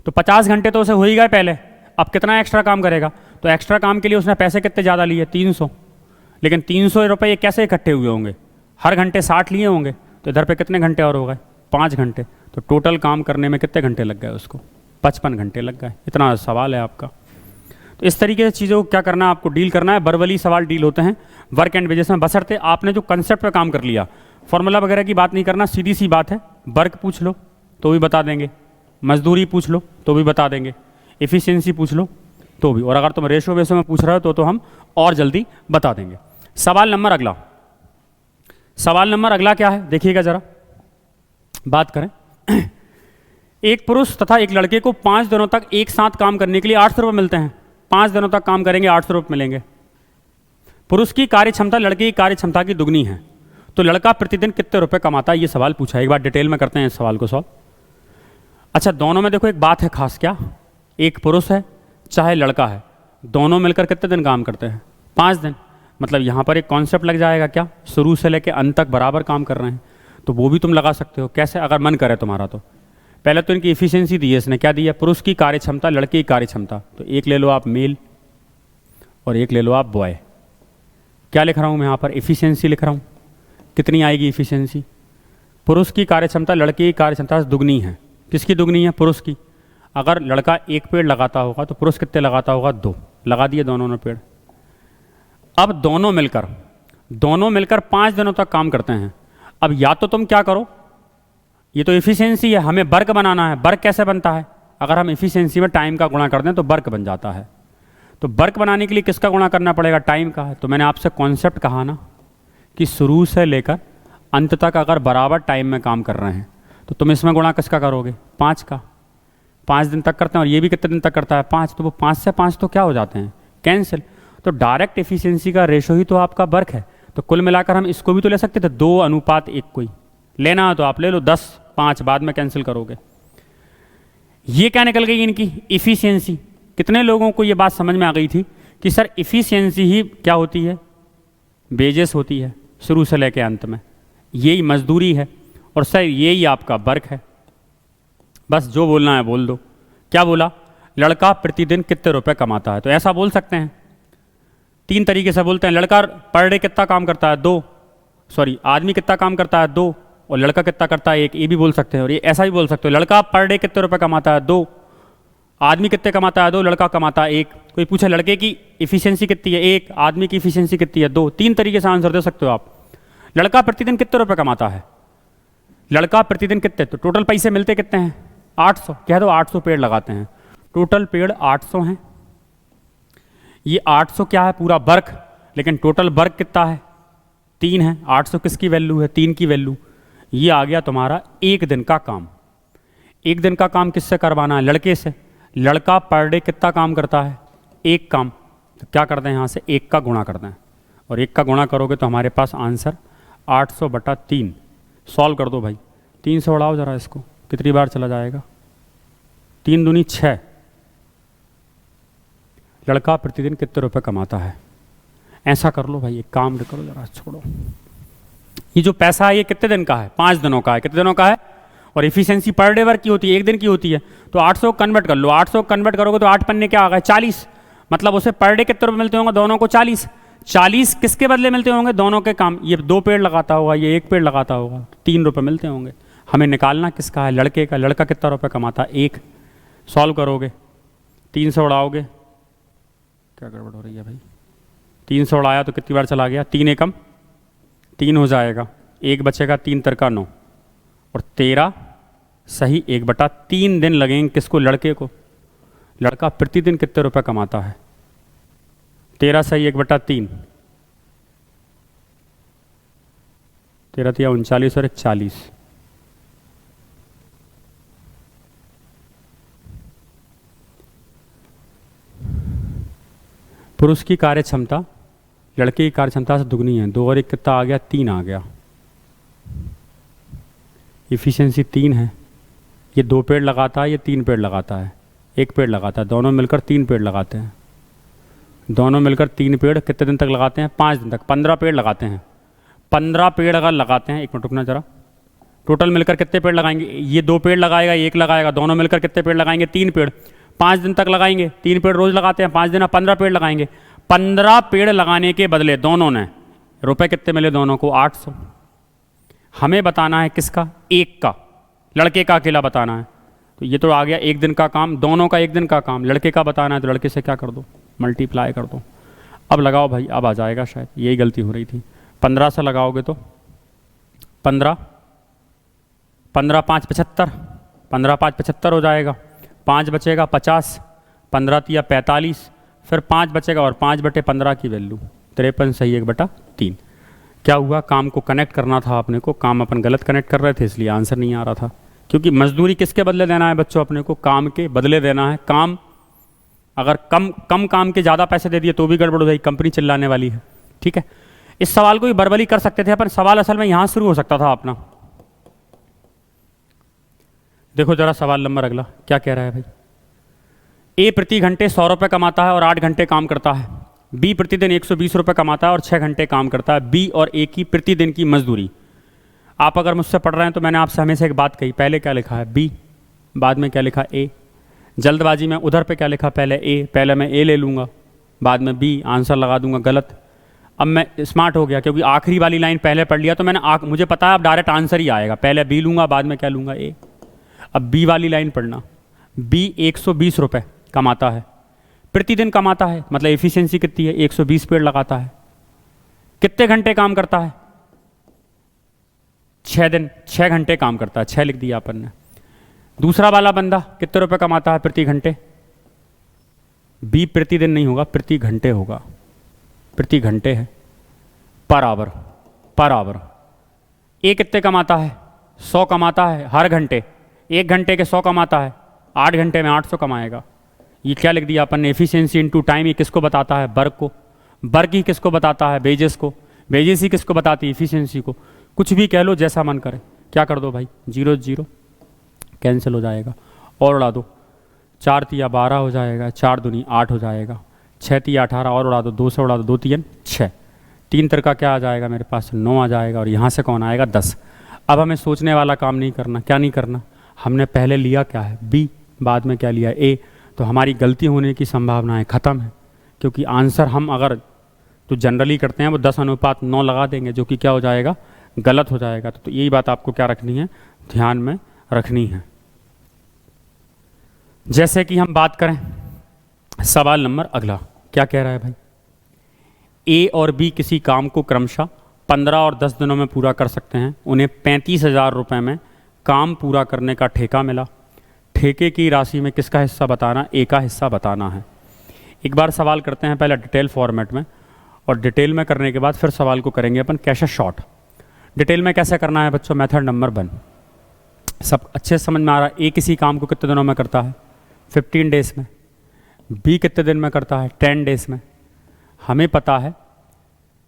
तो 50 घंटे तो उसे हो ही गए पहले। अब कितना एक्स्ट्रा काम करेगा? तो एक्स्ट्रा काम के लिए उसने पैसे कितने ज़्यादा लिए? 300। लेकिन 300 रुपये कैसे इकट्ठे हुए होंगे? हर घंटे 60 लिए होंगे, तो इधर पे कितने घंटे और हो गए? 5 घंटे। तो टोटल काम करने में कितने घंटे लग गए उसको? 55 घंटे लग गए। इतना सवाल है आपका। तो इस तरीके से चीज़ों को क्या करना है, आपको डील करना है। वर्बली सवाल डील होते हैं वर्क एंड वेजेस में, बशर्ते आपने जो कंसेप्ट पे काम कर लिया। फॉर्मूला वगैरह की बात नहीं करना, सीधी सी बात है। वर्क पूछ लो तो भी बता देंगे, मजदूरी पूछ लो तो भी बता देंगे, एफिशिएंसी पूछ लो तो भी, और अगर तुम रेशो वेशो में पूछ रहे हो तो हम और जल्दी बता देंगे। सवाल नंबर अगला, सवाल नंबर अगला क्या है देखिएगा जरा, बात करें। एक पुरुष तथा एक लड़के को 5 दिनों तक एक साथ काम करने के लिए 800 रुपये मिलते हैं। 5 दिनों तक काम करेंगे 800 रुपये मिलेंगे। पुरुष की कार्य क्षमता लड़के की कार्य क्षमता की दुगनी है, तो लड़का प्रतिदिन कितने रुपए कमाता है? ये सवाल पूछा है। एक बार डिटेल में करते हैं इस सवाल को सॉल्व। अच्छा, दोनों में देखो एक बात है खास, क्या? एक पुरुष है चाहे लड़का है, दोनों मिलकर कितने दिन काम करते हैं? 5 दिन। मतलब यहाँ पर एक कॉन्सेप्ट लग जाएगा, क्या? शुरू से लेकर अंत तक बराबर काम कर रहे हैं, तो वो भी तुम लगा सकते हो। कैसे? अगर मन करे तुम्हारा तो। पहले तो इनकी इफिशियंसी दी है इसने, क्या दी है? पुरुष की कार्य क्षमता लड़के की कार्य क्षमता, तो एक ले लो आप मेल और एक ले लो आप बॉय। क्या लिख रहा हूँ मैं यहाँ पर? इफिशियंसी लिख रहा हूँ। कितनी आएगी इफिशियंसी? पुरुष की कार्य क्षमता लड़के की कार्य क्षमता से दुगनी है। किसकी दुगनी है? पुरुष की। अगर लड़का 1 पेड़ लगाता होगा तो पुरुष कितने लगाता होगा? 2। लगा दिए दोनों ने पेड़। अब दोनों मिलकर 5 दिनों तक काम करते हैं। अब या तो तुम क्या करो, ये तो इफिशियंसी है, हमें वर्क बनाना है। वर्क कैसे बनता है? अगर हम इफिशियंसी में टाइम का गुणा कर दें तो वर्क बन जाता है। तो वर्क बनाने के लिए किसका गुणा करना पड़ेगा? टाइम का। तो मैंने आपसे कॉन्सेप्ट कहा ना कि शुरू से लेकर अंत तक अगर बराबर टाइम में काम कर रहे हैं तो तुम इसमें गुणा किसका करोगे? 5 का। 5 दिन तक करते हैं, और ये भी कितने दिन तक करता है? 5। तो वो 5 से 5 तो क्या हो जाते हैं? कैंसिल। तो डायरेक्ट एफिशिएंसी का रेशो ही तो आपका वर्क है। तो कुल मिलाकर हम इसको भी तो ले सकते थे 2:1 को ही। लेना हो तो आप ले लो 10, 5 बाद में कैंसिल करोगे। ये क्या निकल गई इनकी? इफिशियंसी। कितने लोगों को ये बात समझ में आ गई थी कि सर इफिशियंसी ही क्या होती है? वेजेस होती है शुरू से लेकर अंत में। यही मजदूरी है और सर यही आपका वर्क है। बस जो बोलना है बोल दो। क्या बोला? लड़का प्रतिदिन कितने रुपए कमाता है? तो ऐसा बोल सकते हैं, 3 तरीके से बोलते हैं। लड़का पर डे कितना काम करता है? 2। आदमी कितना काम करता है? 2। और लड़का कितना करता है? 1। ये भी बोल सकते हैं। और ये ऐसा भी बोल सकते हो, लड़का पर डे कितने रुपए कमाता है? 2। आदमी कितने कमाता है? 2। लड़का कमाता है 1। कोई पूछे लड़के की इफिशियंसी कितनी है? 1। आदमी की इफिशियंसी कितनी है? 2। 3 तरीके से आंसर दे सकते हो आप। लड़का प्रतिदिन कितने रुपए कमाता है? लड़का प्रतिदिन कितने? तो टोटल पैसे मिलते कितने हैं? 800। कह दो 800 पेड़ लगाते हैं। टोटल पेड़ 800 हैं। ये 800 क्या है? पूरा वर्क। लेकिन टोटल वर्क कितना है? 3 है। 800 किसकी वैल्यू है? 3 की वैल्यू। ये आ गया तुम्हारा 1 दिन का काम। 1 दिन का काम किससे करवाना है? लड़के से। लड़का पर डे कितना काम करता है? 1 काम। तो क्या करते हैं यहाँ से? 1 का गुणा करते हैं, और 1 का गुणा करोगे तो हमारे पास आंसर 800/3। सॉल्व कर दो भाई। 3 से उड़ाओ जरा इसको, कितनी बार चला जाएगा? 3 दूनी 6। लड़का प्रतिदिन कितने रुपए कमाता है? ऐसा कर लो भाई, एक काम करो जरा, छोड़ो। ये जो पैसा है ये कितने दिन का है? 5 दिनों का है। कितने दिनों का है? और इफिशियंसी पर डे वर्क की होती है, 1 दिन की होती है। तो 800 कन्वर्ट कर लो। 800 कन्वर्ट करोगे तो 8 पन्ने क्या आ गए? 40। मतलब उसे पर डे कितने रुपए मिलते होंगे? दोनों को 40। 40 किसके बदले मिलते होंगे? दोनों के काम। ये 2 पेड़ लगाता होगा, ये 1 पेड़ लगाता होगा, 3 रुपए मिलते होंगे। हमें निकालना किसका है? लड़के का। लड़का कितना रुपए कमाता है? 1। सॉल्व करोगे, 3 से उड़ाओगे, क्या गड़बड़ हो रही है भाई? 3 से उड़ाया तो कितनी बार चला गया? 3 एकम 3 हो जाएगा। 1 बचेगा, 3 तिरका 9, और 13 सही 1/3 दिन लगेंगे किसको? लड़के को। लड़का प्रतिदिन कितने रुपए कमाता है? 13 सही 1/3, 13 तिया 39 और 1 40। पुरुष की कार्य क्षमता लड़के की कार्य क्षमता से दुगनी है। 2 और 1 कितना आ गया? 3 आ गया। इफ़िशियंसी 3 है। ये 2 पेड़ लगाता है, ये 3 पेड़ लगाता है, 1 पेड़ लगाता है, दोनों मिलकर 3 पेड़ लगाते हैं। दोनों मिलकर 3 पेड़ कितने दिन तक लगाते हैं? 5 दिन तक। 15 पेड़ लगाते हैं। 15 पेड़ अगर लगाते हैं, 1 मिनट रुकना जरा, टोटल मिलकर कितने पेड़ लगाएंगे? ये 2 पेड़ लगाएगा, 1 लगाएगा, दोनों मिलकर कितने पेड़ लगाएंगे? 3 पेड़। 5 दिन तक लगाएंगे। 3 पेड़ रोज लगाते हैं, 5 दिन 15 पेड़ लगाएंगे। 15 पेड़ लगाने के बदले दोनों ने रुपए कितने मिले? दोनों को 800। हमें बताना है किसका? एक का, लड़के का अकेला बताना है। तो ये तो आ गया 1 दिन का काम, दोनों का 1 दिन का काम। लड़के का बताना है तो लड़के से क्या कर दो? मल्टीप्लाई कर दो। अब लगाओ भाई, अब आ जाएगा। शायद यही गलती हो रही थी। 15 से लगाओगे तो 15 15 5 75, 15 5 75 हो जाएगा। 5 बचेगा 50, 15 तिया 45, फिर 5 बचेगा और 5/15 की वैल्यू 53 सही 1/3। क्या हुआ? काम को कनेक्ट करना था अपने को, काम अपन गलत कनेक्ट कर रहे थे, इसलिए आंसर नहीं आ रहा था। क्योंकि मजदूरी किसके बदले देना है बच्चों? अपने को काम के बदले देना है। काम अगर कम काम के ज़्यादा पैसे दे दिए तो भी गड़बड़ हो जाएगी, कंपनी चिल्लाने वाली है। ठीक है, इस सवाल को भी बर्बली कर सकते थे अपन। सवाल असल में यहां शुरू हो सकता था अपना। देखो जरा सवाल नंबर अगला क्या कह रहा है भाई। ए प्रति घंटे 100 रुपये कमाता है और 8 घंटे काम करता है। बी प्रतिदिन 120 रुपये कमाता है और 6 घंटे काम करता है। बी और ए की प्रतिदिन की मजदूरी। आप अगर मुझसे पढ़ रहे हैं तो मैंने आपसे हमेशा एक बात कही, पहले क्या लिखा है? बी, बाद में क्या लिखा? ए। जल्दबाजी में उधर पे क्या लिखा? पहले ए, पहले मैं ए ले लूँगा, बाद में बी, आंसर लगा दूंगा गलत। अब मैं स्मार्ट हो गया क्योंकि आखिरी वाली लाइन पहले पढ़ लिया, तो मैंने मुझे पता है अब डायरेक्ट आंसर ही आएगा। पहले बी लूँगा, बाद में क्या लूँगा? ए। अब बी वाली लाइन पढ़ना। बी 120 रुपये कमाता है, प्रतिदिन कमाता है, मतलब एफिशिएंसी कितनी है? 120 पेड़ लगाता है। कितने घंटे काम करता है? 6 दिन, 6 घंटे काम करता है। 6 लिख दिया अपन ने। दूसरा वाला बंदा कितने रुपए कमाता है प्रति घंटे? बी प्रतिदिन नहीं होगा, प्रति घंटे होगा। प्रति घंटे है, पर आवर, पर आवर। ए कितने कमाता है? 100 कमाता है हर घंटे। 1 घंटे के 100 कमाता है, 8 घंटे में 800 कमाएगा। ये क्या लिख दिया अपन ने? Efficiency into time. ये किसको बताता है? वर्क को। वर्क ही किसको बताता है? वेजेस को। वेजेस ही किसको बताती है? एफिशिएंसी को। कुछ भी कह लो, जैसा मन करे। क्या कर दो भाई? 0 0 कैंसिल हो जाएगा और उड़ा दो। 4 तिया 12 हो जाएगा, 4 दूनी 8 हो जाएगा, 6 तिया 18 और उड़ा दो, 2 से उड़ा दो, 2 तियन 6, 3 तर का क्या आ जाएगा मेरे पास? 9 आ जाएगा। और यहाँ से कौन आएगा? 10। अब हमें सोचने वाला काम नहीं करना। क्या नहीं करना? हमने पहले लिया क्या है? बी, बाद में क्या लिया? ए। तो हमारी गलती होने की संभावनाएं ख़त्म है, क्योंकि आंसर हम अगर तो जनरली करते हैं वो 10:9 लगा देंगे, जो कि क्या हो जाएगा? गलत हो जाएगा। तो यही बात आपको क्या रखनी है? ध्यान में रखनी है। जैसे कि हम बात करें सवाल नंबर अगला, क्या कह रहा है भाई? ए और बी किसी काम को क्रमशः 15 और 10 दिनों में पूरा कर सकते हैं। उन्हें 35,000 रुपये में काम पूरा करने का ठेका मिला। ठेके की राशि में किसका हिस्सा बताना? ए का हिस्सा बताना है। एक बार सवाल करते हैं पहले डिटेल फॉर्मेट में, और डिटेल में करने के बाद फिर सवाल को करेंगे अपन कैसे शॉर्ट। डिटेल में कैसे करना है बच्चों? मेथड नंबर 1 सब अच्छे से समझ में आ रहा है। ए किसी काम को कितने दिनों में करता है? 15 डेज में। बी कितने दिन में करता है? 10 डेज में। हमें पता है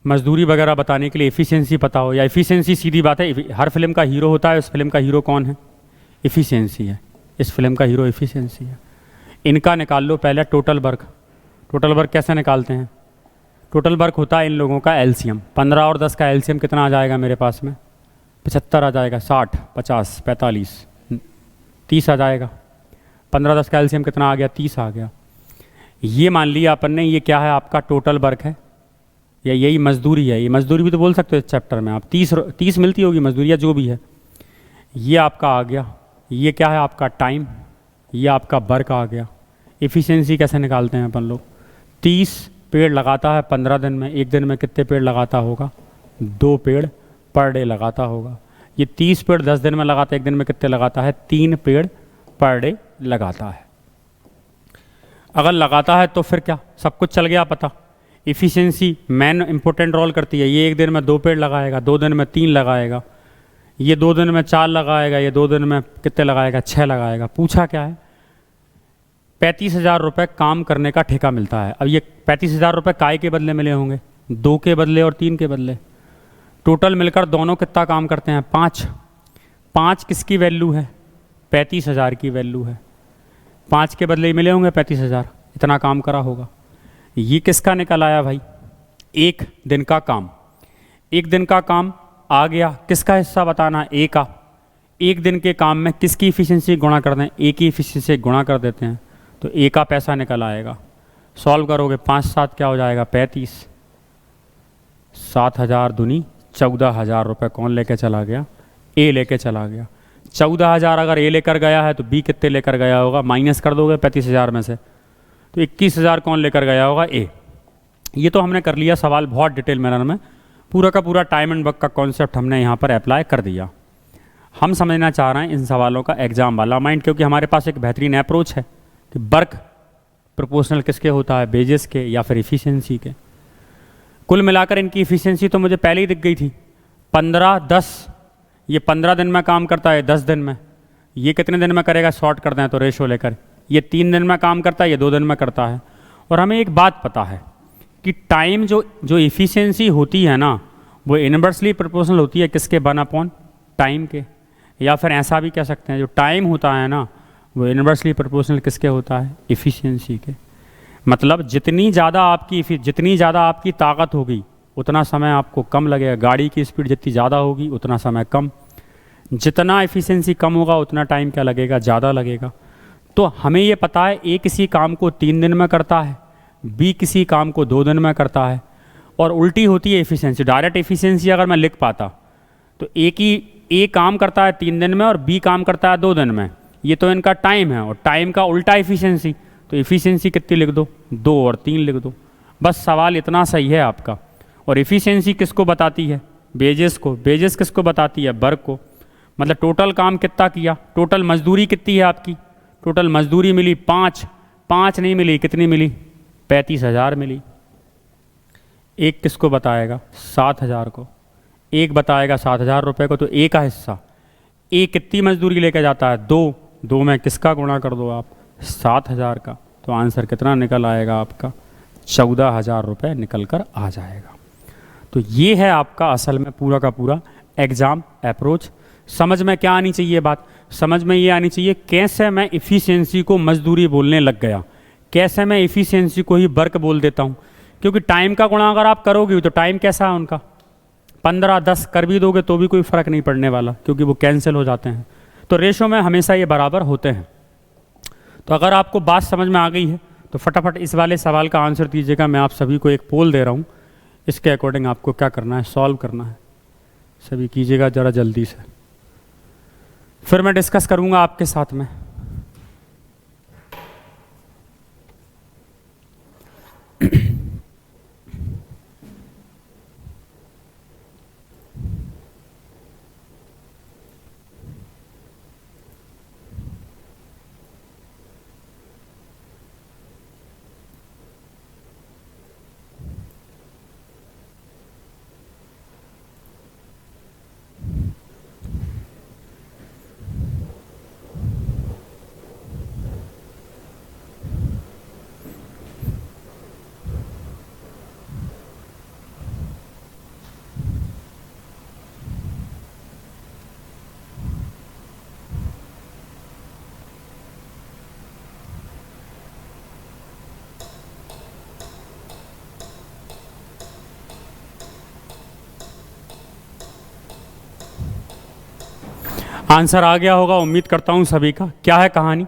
मजदूरी वगैरह बताने के लिए एफिशिएंसी पता हो, या एफिशिएंसी सीधी बात है, हर फिल्म का हीरो होता है, उस फिल्म का हीरो कौन है? एफिशिएंसी है। इस फिल्म का हीरो एफिशिएंसी है। इनका निकाल लो पहले टोटल वर्क। टोटल वर्क कैसे निकालते हैं? टोटल वर्क होता है इन लोगों का एलसीएम। 15 और 10 का एलसीएम कितना आ जाएगा मेरे पास में? 75 आ जाएगा, 60, 50, 45, 30 आ जाएगा। 15 10 का एलसीएम कितना आ गया? 30 आ गया। ये मान लिया अपन ने, ये क्या है? आपका टोटल वर्क है, या यही मजदूरी है। ये मजदूरी भी तो बोल सकते हो इस चैप्टर में आप। 30 मिलती होगी मजदूरी, या जो भी है। ये आपका आ गया। ये क्या है? आपका टाइम। ये आपका वर्क आ गया। एफिशिएंसी कैसे निकालते हैं अपन लोग? 30 पेड़ लगाता है 15 दिन में, 1 दिन में कितने पेड़ लगाता होगा? 2 पेड़ पर डे लगाता होगा। ये 30 पेड़ 10 दिन में लगाता है, 1 दिन में कितने लगाता है? 3 पेड़ पर डे लगाता है। अगर लगाता है तो फिर क्या? सब कुछ चल गया पता। इफ़िशियंसी मेन इंपॉर्टेंट रोल करती है। ये 1 दिन में 2 पेड़ लगाएगा, 2 दिन में 3 लगाएगा, ये 2 दिन में 4 लगाएगा, ये 2 दिन में कितने लगाएगा? 6 लगाएगा। पूछा क्या है? 35,000 रुपये काम करने का ठेका मिलता है। अब ये 35,000 रुपये काय के बदले मिले होंगे, 2 के बदले और 3 के बदले। टोटल मिलकर दोनों कितना काम करते हैं, 5। 5 किसकी वैल्यू है, 35,000 की वैल्यू है। 5 के बदले मिले होंगे 35,000, इतना काम करा होगा। ये किसका निकल आया भाई, 1 दिन का काम। 1 दिन का काम आ गया, किसका हिस्सा बताना, ए का। 1 दिन के काम में किसकी इफिशिएंसी गुणा कर दें, ए की इफिशिएंसी गुणा कर देते हैं तो ए का पैसा निकल आएगा। सॉल्व करोगे 5 7 क्या हो जाएगा, 35। 7,000 दूनी 14,000 रुपये कौन लेके चला गया, ए लेके चला गया। 14,000 अगर ए लेकर गया है तो बी कितने लेकर गया होगा, माइनस कर दोगे 35,000 में से तो 21,000 कौन लेकर गया होगा, ए। ये तो हमने कर लिया सवाल बहुत डिटेल मैनर में, पूरा का पूरा टाइम एंड वर्क का कॉन्सेप्ट हमने यहाँ पर अप्लाई कर दिया। हम समझना चाह रहे हैं इन सवालों का एग्जाम वाला माइंड, क्योंकि हमारे पास एक बेहतरीन अप्रोच है कि वर्क प्रोपोर्शनल किसके होता है, बेजेस के या फिर इफ़िशियंसी के। कुल मिलाकर इनकी इफ़िशियंसी तो मुझे पहले ही दिख गई थी, 15 10। ये 15 दिन में काम करता है, 10 दिन में। ये कितने दिन में करेगा, शॉर्ट कर दें तो रेशो लेकर, ये 3 दिन में काम करता है, ये 2 दिन में करता है। और हमें एक बात पता है कि टाइम जो इफ़िशियंसी होती है ना, वो इनवर्सली प्रोपोर्शनल होती है किसके, 1/, टाइम के। या फिर ऐसा भी कह सकते हैं जो टाइम होता है ना, वो इनवर्सली प्रोपोर्शनल किसके होता है, इफ़िशियंसी के। मतलब जितनी ज़्यादा आपकी ताकत होगी उतना समय आपको कम लगेगा। गाड़ी की स्पीड जितनी ज़्यादा होगी उतना समय कम, जितना इफ़िशियंसी कम होगा उतना टाइम क्या लगेगा, ज़्यादा लगेगा। तो हमें ये पता है ए किसी काम को 3 दिन में करता है, बी किसी काम को 2 दिन में करता है, और उल्टी होती है इफ़िशियंसी। डायरेक्ट इफ़िशियंसी अगर मैं लिख पाता तो ए काम करता है 3 दिन में और बी काम करता है 2 दिन में, ये तो इनका टाइम है, और टाइम का उल्टा इफ़िशियंसी, तो इफ़िशियंसी कितनी लिख दो, 2 और 3 लिख दो। बस सवाल इतना सही है आपका। और इफ़िशियंसी किसको बताती है, बेजेस को। बेजेस किसको बताती है, वर्क को। मतलब टोटल काम कितना किया, टोटल मजदूरी कितनी है आपकी, टोटल मजदूरी मिली 5 नहीं मिली, कितनी मिली, 35,000 मिली। एक किसको बताएगा, 7,000 को। एक बताएगा 7,000 रुपये को, तो ए का हिस्सा, ए कितनी मजदूरी लेके जाता है, 2 में किसका गुणा कर दो आप, 7,000 का। तो आंसर कितना निकल आएगा आपका, 14,000 रुपये निकल कर आ जाएगा। तो ये है आपका असल में पूरा का पूरा एग्ज़ाम अप्रोच। समझ में क्या आनी चाहिए बात, समझ में ये आनी चाहिए कैसे मैं इफ़िशियंसी को मजदूरी बोलने लग गया, कैसे मैं इफ़िशियंसी को ही वर्क बोल देता हूँ। क्योंकि टाइम का गुणा अगर आप करोगे तो टाइम कैसा है उनका, 15 10 कर भी दोगे तो भी कोई फ़र्क नहीं पड़ने वाला, क्योंकि वो कैंसिल हो जाते हैं। तो रेशो में हमेशा ये बराबर होते हैं। तो अगर आपको बात समझ में आ गई है तो फटाफट इस वाले सवाल का आंसर दीजिएगा। मैं आप सभी को एक पोल दे रहा हूँ, इसके अकॉर्डिंग आपको क्या करना है, सॉल्व करना है। सभी कीजिएगा ज़रा जल्दी से, फिर मैं डिस्कस करूँगा आपके साथ में। आंसर आ गया होगा उम्मीद करता हूँ सभी का। क्या है कहानी,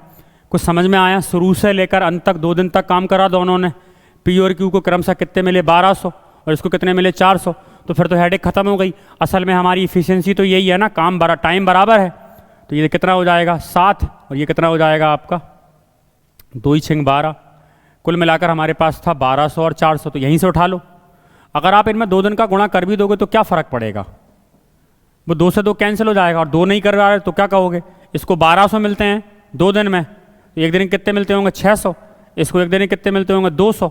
कुछ समझ में आया। शुरू से लेकर अंत तक 2 दिन तक काम करा दोनों ने। पी और क्यू को क्रमशः कितने मिले, 1200, और इसको कितने मिले, 400। तो फिर तो हेडेक खत्म हो गई। असल में हमारी इफिशियंसी तो यही है ना, टाइम बराबर है। तो ये कितना हो जाएगा, 7, और ये कितना हो जाएगा आपका 2 6 12। कुल मिलाकर हमारे पास था 1200 और 400, तो यहीं से उठा लो। अगर आप इनमें 2 दिन का गुणा कर भी दोगे तो क्या फ़र्क पड़ेगा, वो 2 से 2 कैंसिल हो जाएगा। और 2 नहीं कर रहा है तो क्या कहोगे, इसको 1200 मिलते हैं 2 दिन में, तो एक दिन कितने मिलते होंगे, 600। इसको एक दिन कितने मिलते होंगे, 200।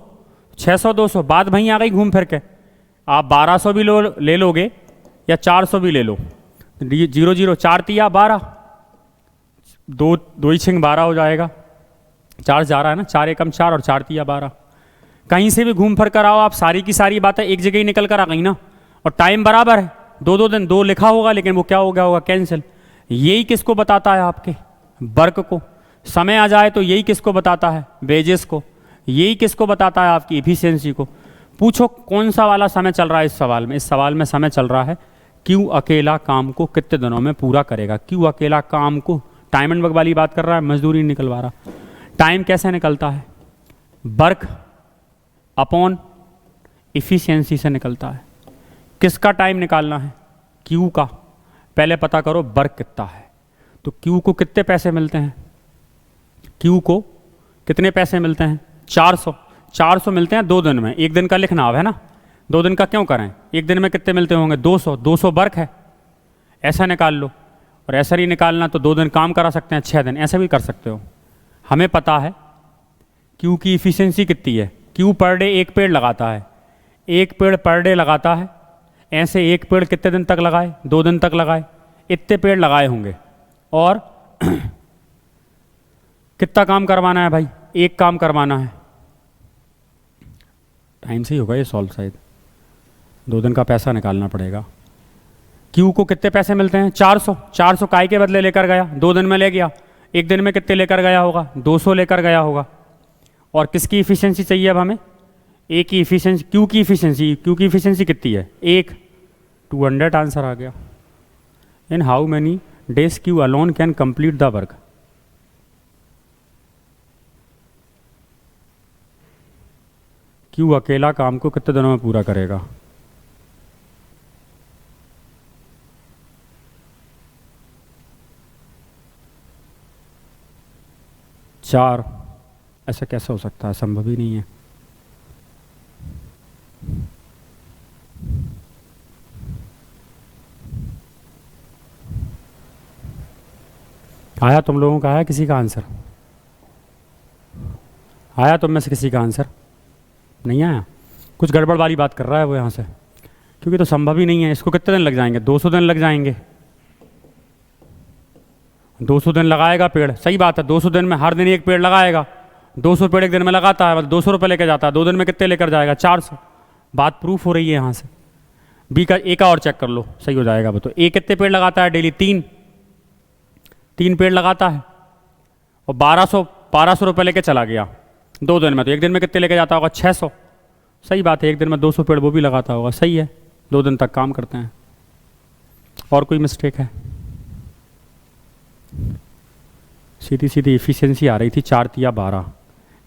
600 200, बात वहीं आ गई घूम फिर के। आप 1200 भी ले लोगे या 400 भी ले लो, 0 0 4 3 12, 2 2 6 12 हो जाएगा। चार जा रहा है ना, 4 एकम 4 और 4 तिया 12। कहीं से भी घूम फिर कर आओ आप, सारी की सारी बातें एक जगह ही निकल कर आ गई ना। और टाइम बराबर है, 2 दिन 2 लिखा होगा, लेकिन वो क्या हो गया होगा, कैंसिल। यही किसको बताता है, आपके वर्क को। समय आ जाए तो यही किसको बताता है, वेजेस को। यही किसको बताता है, आपकी इफिशियंसी को। पूछो कौन सा वाला समय चल रहा है इस सवाल में। इस सवाल में समय चल रहा है क्यों अकेला काम को कितने दिनों में पूरा करेगा। क्यों अकेला काम को, टाइम एंड वर्क वाली बात कर रहा है, मजदूरी निकलवा रहा। टाइम कैसे निकलता है, वर्क अपॉन इफिशियंसी से निकलता है। किसका टाइम निकालना है, क्यू का। पहले पता करो वर्क कितना है। तो क्यू को कितने पैसे मिलते हैं, क्यू को कितने पैसे मिलते हैं, 400। 400 मिलते हैं 2 दिन में। एक दिन का लिखना है ना, 2 दिन का क्यों करें, एक दिन में कितने मिलते होंगे, 200। 200 वर्क है, ऐसा निकाल लो। और ऐसा ही निकालना तो 2 दिन काम करा सकते हैं, 6 दिन ऐसा भी कर सकते हो। हमें पता है क्यू की इफिशियंसी कितनी है। क्यू पर डे 1 पेड़ लगाता है, 1 पेड़ पर डे लगाता है। ऐसे 1 पेड़ कितने दिन तक लगाए, 2 दिन तक लगाए, इतने पेड़ लगाए होंगे। और कितना काम करवाना है भाई, 1 काम करवाना है। टाइम से ही होगा ये सॉल्व शायद, 2 दिन का पैसा निकालना पड़ेगा। क्यू को कितने पैसे मिलते हैं, 400। 400 काय के बदले लेकर गया, 2 दिन में ले गया। 1 दिन में कितने लेकर गया होगा, 200 लेकर गया होगा। और किसकी इफिशियंसी चाहिए अब हमें, ए की इफिशियंसी, क्यू की इफिशियंसी। क्यू की इफिशियंसी कितनी है, 1। 200 आंसर आ गया। In how many days Q alone can complete the work. Q अकेला काम को कितने दिनों में पूरा करेगा। चार, ऐसा कैसे हो सकता है, संभव ही नहीं है। आया तुम लोगों का, आया किसी का आंसर, आया तुम में से किसी का आंसर, नहीं आया। कुछ गड़बड़ वाली बात कर रहा है वो यहाँ से, क्योंकि तो संभव ही नहीं है। इसको कितने दिन लग जाएंगे, 200 दिन लग जाएंगे। 200 दिन लगाएगा पेड़, सही बात है। 200 दिन में हर दिन 1 पेड़ लगाएगा, 200 पेड़ 1 दिन में लगाता है, मतलब 200 रुपये लेकर जाता है। 2 दिन में कितने लेकर जाएगा, 400। बात प्रूफ हो रही है यहाँ से। बी का, ए का और चेक कर लो, सही हो जाएगा। तो ए कितने पेड़ लगाता है डेली, 3 पेड़ लगाता है। और 1200 रुपये लेके चला गया 2 दिन में। तो 1 दिन में कितने लेके जाता होगा, 600। सही बात है, 1 दिन में 200 पेड़ वो भी लगाता होगा, सही है। 2 दिन तक काम करते हैं। और कोई मिस्टेक है, सीधी सीधी इफिशियंसी आ रही थी 4 तिया 12,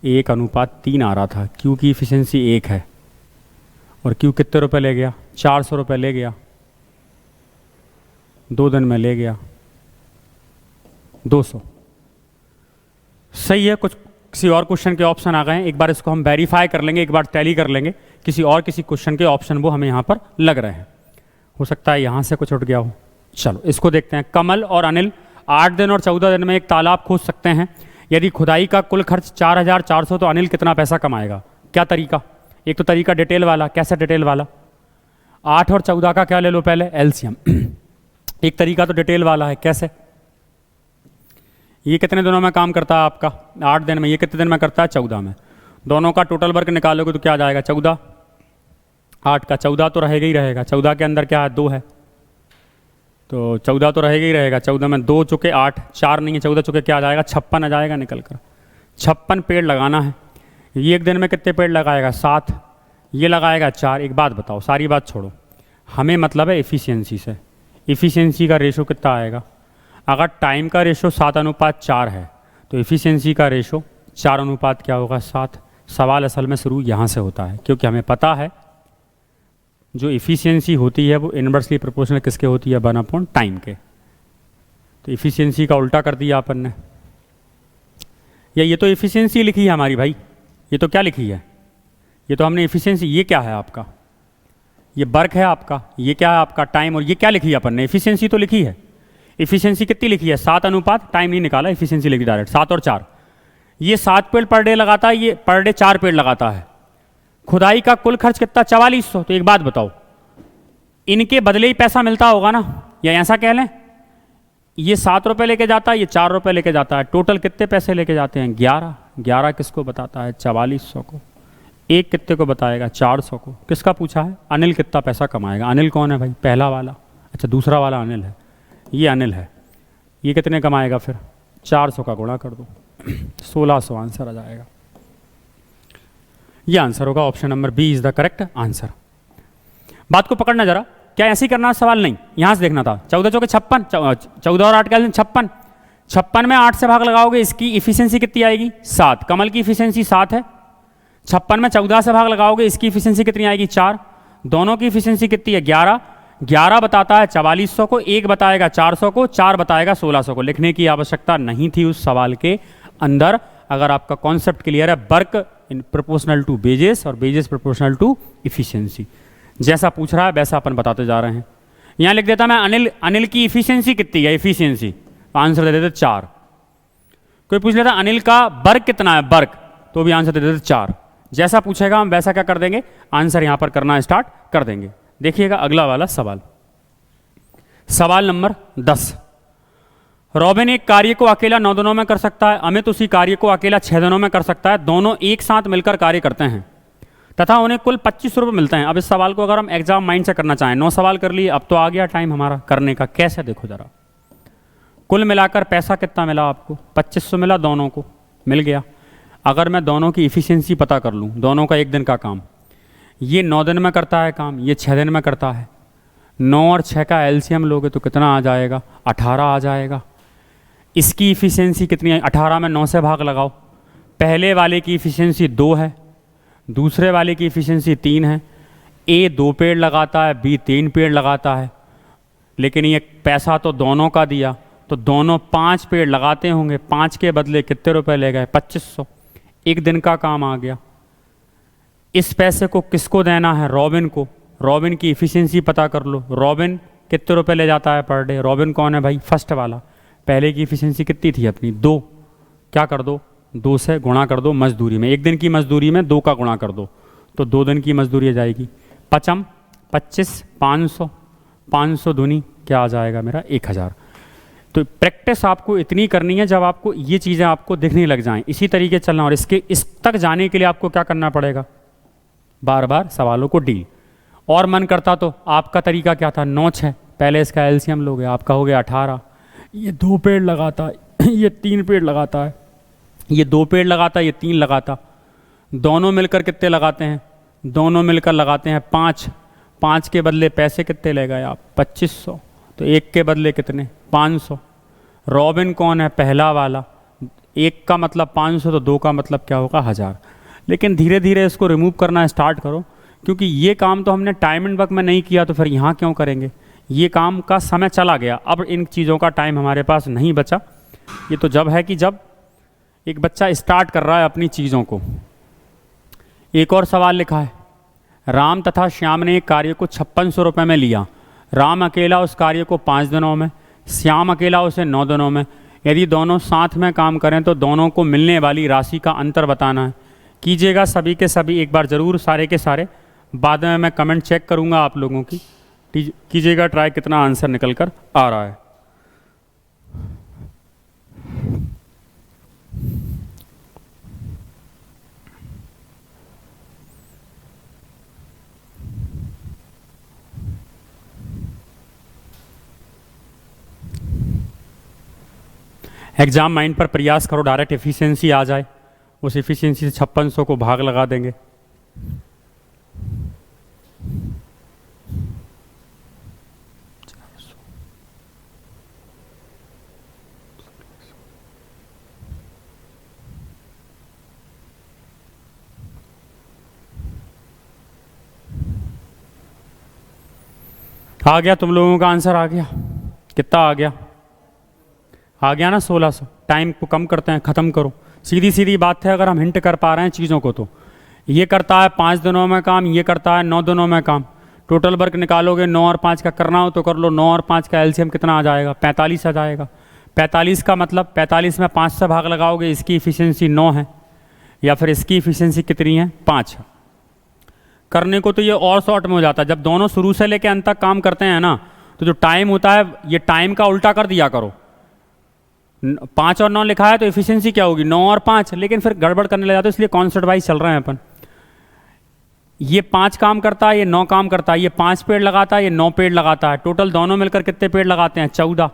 1:3 आ रहा था। क्यू की इफिशियंसी 1 है। और क्यू कितने रुपए ले गया, 400 रुपये ले गया, 2 दिन में ले गया 200। सही है। कुछ किसी और क्वेश्चन के ऑप्शन आ गए हैं, एक बार इसको हम वेरीफाई कर लेंगे, एक बार टैली कर लेंगे। किसी क्वेश्चन के ऑप्शन वो हमें यहाँ पर लग रहे हैं। हो सकता है यहाँ से कुछ उठ गया हो। चलो इसको देखते हैं। कमल और अनिल 8 दिन और 14 दिन में एक तालाब खोद सकते हैं। यदि खुदाई का कुल खर्च 4400, तो अनिल कितना पैसा कमाएगा। क्या तरीका, एक तो तरीका डिटेल वाला। कैसे डिटेल वाला, 8 और 14 का क्या ले लो पहले, एलसीएम। एक तरीका तो डिटेल वाला है, कैसे, ये कितने दिनों में काम करता है आपका, 8 दिन में। ये कितने दिन में करता है, 14 में। दोनों का टोटल वर्क निकालोगे तो क्या आ जाएगा, 14। 8 का 14 तो रहेगा ही रहेगा। 14 के अंदर क्या है, 2 है, तो 14 तो रहेगा ही रहेगा। 14 में 2 चुके 8, 4 नहीं है, 14 चुके क्या आ जाएगा, 56 आ जाएगा निकल कर। 56 पेड़ लगाना है। ये 1 दिन में कितने पेड़ लगाएगा, 7। ये लगाएगा 4। एक बात बताओ, सारी बात छोड़ो, हमें मतलब है इफ़िशियंसी से। इफ़िशियंसी का रेशो कितना आएगा, अगर टाइम का रेशो 7:4 है तो इफ़िशियंसी का रेशो 4 क्या होगा, 7। सवाल असल में शुरू यहाँ से होता है, क्योंकि हमें पता है जो इफ़िशियंसी होती है वो इन्वर्सली प्रोपोर्शनल किसके होती है, 1/टाइम के। तो इफ़िशियंसी का उल्टा कर दिया अपन ने। या ये तो इफ़िशियंसी लिखी है हमारी भाई, ये तो क्या लिखी है, ये तो हमने इफ़िशियंसी, ये क्या है आपका, ये वर्क है आपका, ये क्या है आपका, टाइम। और ये क्या लिखी है अपन ने, इफ़िशियंसी तो लिखी है। इफ़िशियंसी कितनी लिखी है, 7:, टाइम नहीं निकाला, इफ़िशियंसी लिखी डायरेक्ट, 7 और 4। ये 7 पेड़ पर डे लगाता है, ये पर डे 4 पेड़ लगाता है। खुदाई का कुल खर्च कितना, 4400। तो एक बात बताओ, इनके बदले ही पैसा मिलता होगा ना, या ऐसा कह लें, ये 7 रुपये लेके जाता है, ये 4 रुपये लेके जाता है। टोटल कितने पैसे लेके जाते हैं, 11। 11 किसको बताता है? 4400 को। एक कितने को बताएगा? 400 को। किसका पूछा है? अनिल कितना पैसा कमाएगा। अनिल कौन है भाई? पहला वाला। अच्छा, दूसरा वाला अनिल है, ये अनिल है। ये कितने कमाएगा? फिर 400 का गुणा कर दो, 1600 आंसर आ जाएगा। ये आंसर होगा, option number B is the correct answer. बात को पकड़ना जरा, क्या ऐसे ही करना सवाल नहीं, यहां से देखना था। 14 चौके 56, 14 और 8 का 56। 56 में 8 से भाग लगाओगे, इसकी इफिशियंसी कितनी आएगी? 7। कमल की इफिशियंसी 7 है। 56 में 14 से भाग लगाओगे, इसकी इफिशियंसी कितनी आएगी? 4। दोनों की इफिशियंसी कितनी है? 11। 11 बताता है 4400 को, 1 बताएगा 400 को, 4 बताएगा 1600 को। लिखने की आवश्यकता नहीं थी उस सवाल के अंदर, अगर आपका कॉन्सेप्ट क्लियर है। Work in proportional to wages और बेजेस प्रोपोर्शनल टू इफिशियंसी, जैसा पूछ रहा है वैसा अपन बताते जा रहे हैं। यहां लिख देता मैं अनिल की इफिशियंसी कितनी है? इफिशियंसी, आंसर दे देते 4। कोई पूछ लेता अनिल का वर्क कितना है? वर्क, तो भी आंसर दे देते 4। जैसा पूछेगा हम वैसा क्या कर देंगे? आंसर यहां पर करना स्टार्ट कर देंगे। देखिएगा अगला वाला सवाल, सवाल नंबर 10। रॉबिन एक कार्य को अकेला 9 दिनों में कर सकता है, अमित उसी कार्य को अकेला 6 दिनों में कर सकता है। दोनों एक साथ मिलकर कार्य करते हैं तथा उन्हें कुल 2500 रुपये मिलते हैं। अब इस सवाल को अगर हम एग्जाम माइंड से करना चाहें, 9 सवाल कर लिए, अब तो आ गया टाइम हमारा करने का। कैसे? देखो जरा, कुल मिलाकर पैसा कितना मिला आपको? 2500 मिला, दोनों को मिल गया। अगर मैं दोनों की इफिशियंसी पता कर लूँ, दोनों का एक दिन का काम, ये 9 दिन में करता है काम, ये 6 दिन में करता है। 9 और 6 का एलसीएम लोगे तो कितना आ जाएगा? 18 आ जाएगा। इसकी इफिशियंसी कितनी है? 18 में 9 से भाग लगाओ। पहले वाले की इफिशियंसी 2 है, दूसरे वाले की इफिशियंसी 3 है। ए 2 पेड़ लगाता है, बी 3 पेड़ लगाता है, लेकिन ये पैसा तो दोनों का दिया, तो दोनों 5 पेड़ लगाते होंगे। 5 के बदले कितने रुपए ले गए? 2500। एक दिन का काम आ गया। इस पैसे को किसको देना है? रॉबिन को। रॉबिन की इफिशियंसी पता कर लो। रॉबिन कितने रुपए ले जाता है पर डे? रॉबिन कौन है भाई? फर्स्ट वाला। पहले की इफिशियंसी कितनी थी अपनी? 2। क्या कर दो? 2 से गुणा कर दो मजदूरी में। एक दिन की मजदूरी में 2 का गुणा कर दो, तो 2 दिन की मजदूरी आ जाएगी। 5 25, 500, 500 दूनी क्या आ जाएगा मेरा? 1000। तो प्रैक्टिस आपको इतनी करनी है जब आपको ये चीज़ें आपको दिखने लग जाएं, इसी तरीके चलना। और इस तक जाने के लिए आपको क्या करना पड़ेगा? बार बार सवालों को डील। और मन करता तो आपका तरीका क्या था? 9 6, पहले इसका एलसीएम लोगे, आपका हो गया 18। ये 2 पेड़ लगाता है, ये 3 पेड़ लगाता है, ये 2 पेड़ लगाता है, ये 3 लगाता। दोनों मिलकर कितने लगाते हैं? दोनों मिलकर लगाते हैं 5। 5 के बदले पैसे कितने ले गए आप? 2500। तो 1 के बदले कितने? 500। रॉबिन कौन है? पहला वाला। 1 का मतलब 500, तो 2 का मतलब क्या होगा? 1000। लेकिन धीरे धीरे इसको रिमूव करना स्टार्ट करो, क्योंकि ये काम तो हमने टाइम एंड वर्क में नहीं किया, तो फिर यहाँ क्यों करेंगे? ये काम का समय चला गया, अब इन चीज़ों का टाइम हमारे पास नहीं बचा। ये तो जब है कि जब एक बच्चा स्टार्ट कर रहा है अपनी चीज़ों को। एक और सवाल लिखा है, राम तथा श्याम ने एक कार्य को 5600 रुपये में लिया। राम अकेला उस कार्य को 5 दिनों में, श्याम अकेला उसे 9 दिनों में। यदि दोनों साथ में काम करें तो दोनों को मिलने वाली राशि का अंतर बताना है। कीजिएगा सभी के सभी एक बार ज़रूर, सारे के सारे। बाद में मैं कमेंट चेक करूंगा आप लोगों की। कीजिएगा ट्राई कितना आंसर निकल कर आ रहा है। एग्जाम माइंड पर प्रयास करो, डायरेक्ट एफिशिएंसी आ जाए, उस एफिशिएंसी से 5600 को भाग लगा देंगे। आ गया तुम लोगों का आंसर? आ गया? कितना आ गया? आ गया ना? 1600। टाइम को कम करते हैं, ख़त्म करो। सीधी सीधी बात है, अगर हम हिंट कर पा रहे हैं चीज़ों को तो। ये करता है 5 दिनों में काम, ये करता है 9 दिनों में काम। टोटल वर्क निकालोगे, 9 और 5 का करना हो तो कर लो। 9 और 5 का एलसीएम कितना आ जाएगा? 45 आ जाएगा। 45 का मतलब 45 में 5 से भाग लगाओगे, इसकी इफिशियंसी 9 है, या फिर इसकी इफिशियंसी कितनी है? 5 है। करने को तो ये और शॉर्ट में हो जाता है। जब दोनों शुरू से लेकर अंत तक काम करते हैं ना, तो जो टाइम होता है, ये टाइम का उल्टा कर दिया करो। 5 और 9 लिखा है तो एफिशिएंसी क्या होगी, 9 और 5, लेकिन फिर गड़बड़ करने लग जाते हैं, इसलिए कॉन्सेप्ट वाइज चल रहे हैं अपन। ये 5 काम करता है, ये 9 काम करता है, ये 5 पेड़ लगाता है, ये 9 पेड़ लगाता है, टोटल दोनों मिलकर कितने पेड़ लगाते हैं, 14।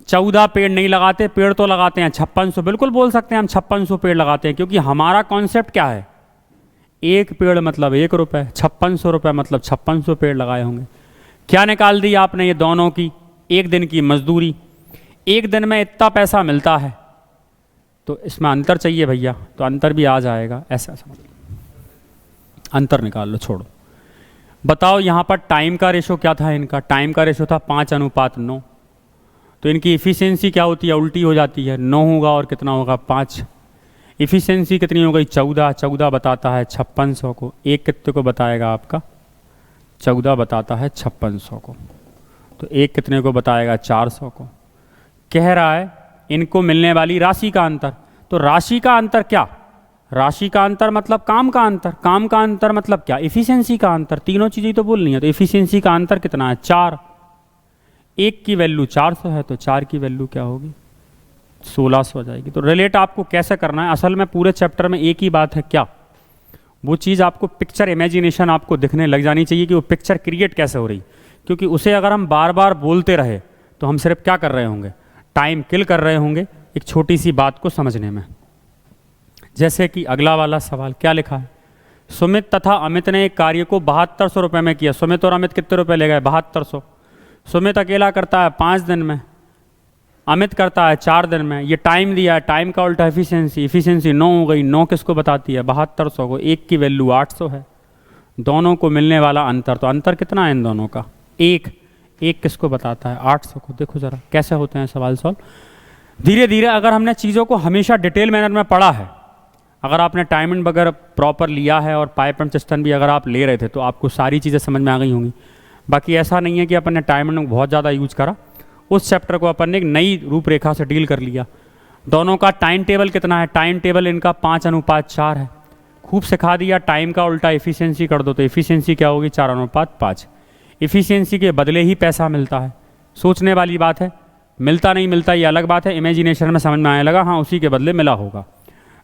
14 पेड़ नहीं लगाते, पेड़ तो लगाते हैं 5600, बिल्कुल बोल सकते हैं हम 5600 पेड़ लगाते हैं, क्योंकि हमारा कॉन्सेप्ट क्या है, एक पेड़ मतलब 1 रुपये, 5600 रुपये मतलब 5600 पेड़ लगाए होंगे। क्या निकाल दी आपने, ये दोनों की एक दिन की मजदूरी, एक दिन में इतना पैसा मिलता है, तो इसमें अंतर चाहिए भैया, तो अंतर भी आ जाएगा, ऐसा समझ लो, अंतर निकाल लो, छोड़ो। बताओ यहाँ पर टाइम का रेशो क्या था, इनका टाइम का रेशो था 5:9, तो इनकी इफ़िशियंसी क्या होती है, उल्टी हो जाती है, 9 होगा और कितना होगा 5, इफ़िशियंसी कितनी हो गई 14, 14 बताता है 5600 को, एक कितने को बताएगा आपका, 14 बताता है 5600 को, तो एक कितने को बताएगा 400 को। कह रहा है इनको मिलने वाली राशि का अंतर, तो राशि का अंतर क्या, राशि का अंतर मतलब काम का अंतर, काम का अंतर मतलब क्या, इफिशियंसी का अंतर, तीनों चीज़ें तो बोलनी है, तो इफिशियंसी का अंतर कितना है 4, एक की वैल्यू 400 है, तो 4 की वैल्यू क्या होगी 1600 हो जाएगी। तो रिलेट आपको कैसे करना है, असल में पूरे चैप्टर में एक ही बात है, क्या, वो चीज़ आपको पिक्चर इमेजिनेशन आपको दिखने लग जानी चाहिए कि वो पिक्चर क्रिएट कैसे हो रही, क्योंकि उसे अगर हम बार बार बोलते रहे तो हम सिर्फ क्या कर रहे होंगे, टाइम किल कर रहे होंगे एक छोटी सी बात को समझने में। जैसे कि अगला वाला सवाल क्या लिखा है, सुमित तथा अमित ने एक कार्य को 7200 रुपये में किया, सुमित और अमित कितने रुपए ले गए 7200, सुमित अकेला करता है 5 दिन में, अमित करता है 4 दिन में, ये टाइम दिया है, टाइम का उल्टा एफिशिएंसी, एफिशिएंसी 9 हो गई, 9 किसको बताती है 7200 को, एक की वैल्यू 800 है, दोनों को मिलने वाला अंतर, तो अंतर कितना है इन दोनों का, एक किसको बताता है 800 को। देखो ज़रा कैसे होते हैं सवाल सॉल्व, धीरे धीरे अगर हमने चीज़ों को हमेशा डिटेल मैनर में पढ़ा है, अगर आपने टाइम एंड वगैरह प्रॉपर लिया है और पाइप एंड चिस्टन भी अगर आप ले रहे थे तो आपको सारी चीज़ें समझ में आ गई होंगी। बाकी ऐसा नहीं है कि अपन ने टाइम एंड बहुत ज़्यादा यूज करा, उस चैप्टर को अपन ने एक नई रूपरेखा से डील कर लिया। दोनों का टाइम टेबल कितना है, टाइम टेबल इनका 5:4 है, खूब सिखा दिया, टाइम का उल्टा एफिशिएंसी कर दो तो एफिशिएंसी क्या होगी 4:5। एफिशिएंसी के बदले ही पैसा मिलता है, सोचने वाली बात है, मिलता नहीं मिलता ये अलग बात है, इमेजिनेशन में समझ में आने लगा, हाँ उसी के बदले मिला होगा।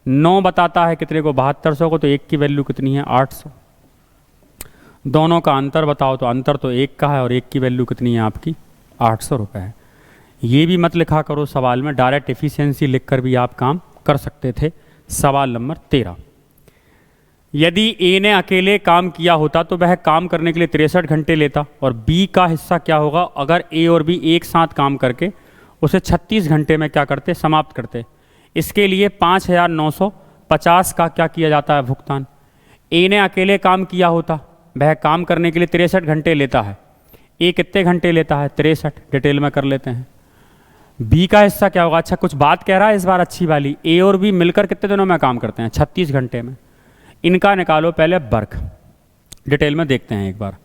9 बताता है कितने को 7200 को, तो एक की वैल्यू कितनी है 800। दोनों का अंतर बताओ, तो अंतर तो एक का है और एक की वैल्यू कितनी है आपकी 800 रुपये है। ये भी मत लिखा करो सवाल में, डायरेक्ट एफिशिएंसी लिखकर भी आप काम कर सकते थे। सवाल नंबर 13, यदि ए ने अकेले काम किया होता तो वह काम करने के लिए 63 घंटे लेता, और बी का हिस्सा क्या होगा अगर ए और बी एक साथ काम करके उसे 36 घंटे में क्या करते, समाप्त करते। इसके लिए 5950 का क्या किया जाता है भुगतान। ए ने अकेले काम किया होता, वह काम करने के लिए 63 घंटे लेता है, ए कितने घंटे लेता है 63, डिटेल में कर लेते हैं। बी का हिस्सा क्या होगा, अच्छा कुछ बात कह रहा है इस बार अच्छी वाली, ए और बी मिलकर कितने दिनों में काम करते हैं 36 घंटे में। इनका निकालो पहले वर्ग, डिटेल में देखते हैं एक बार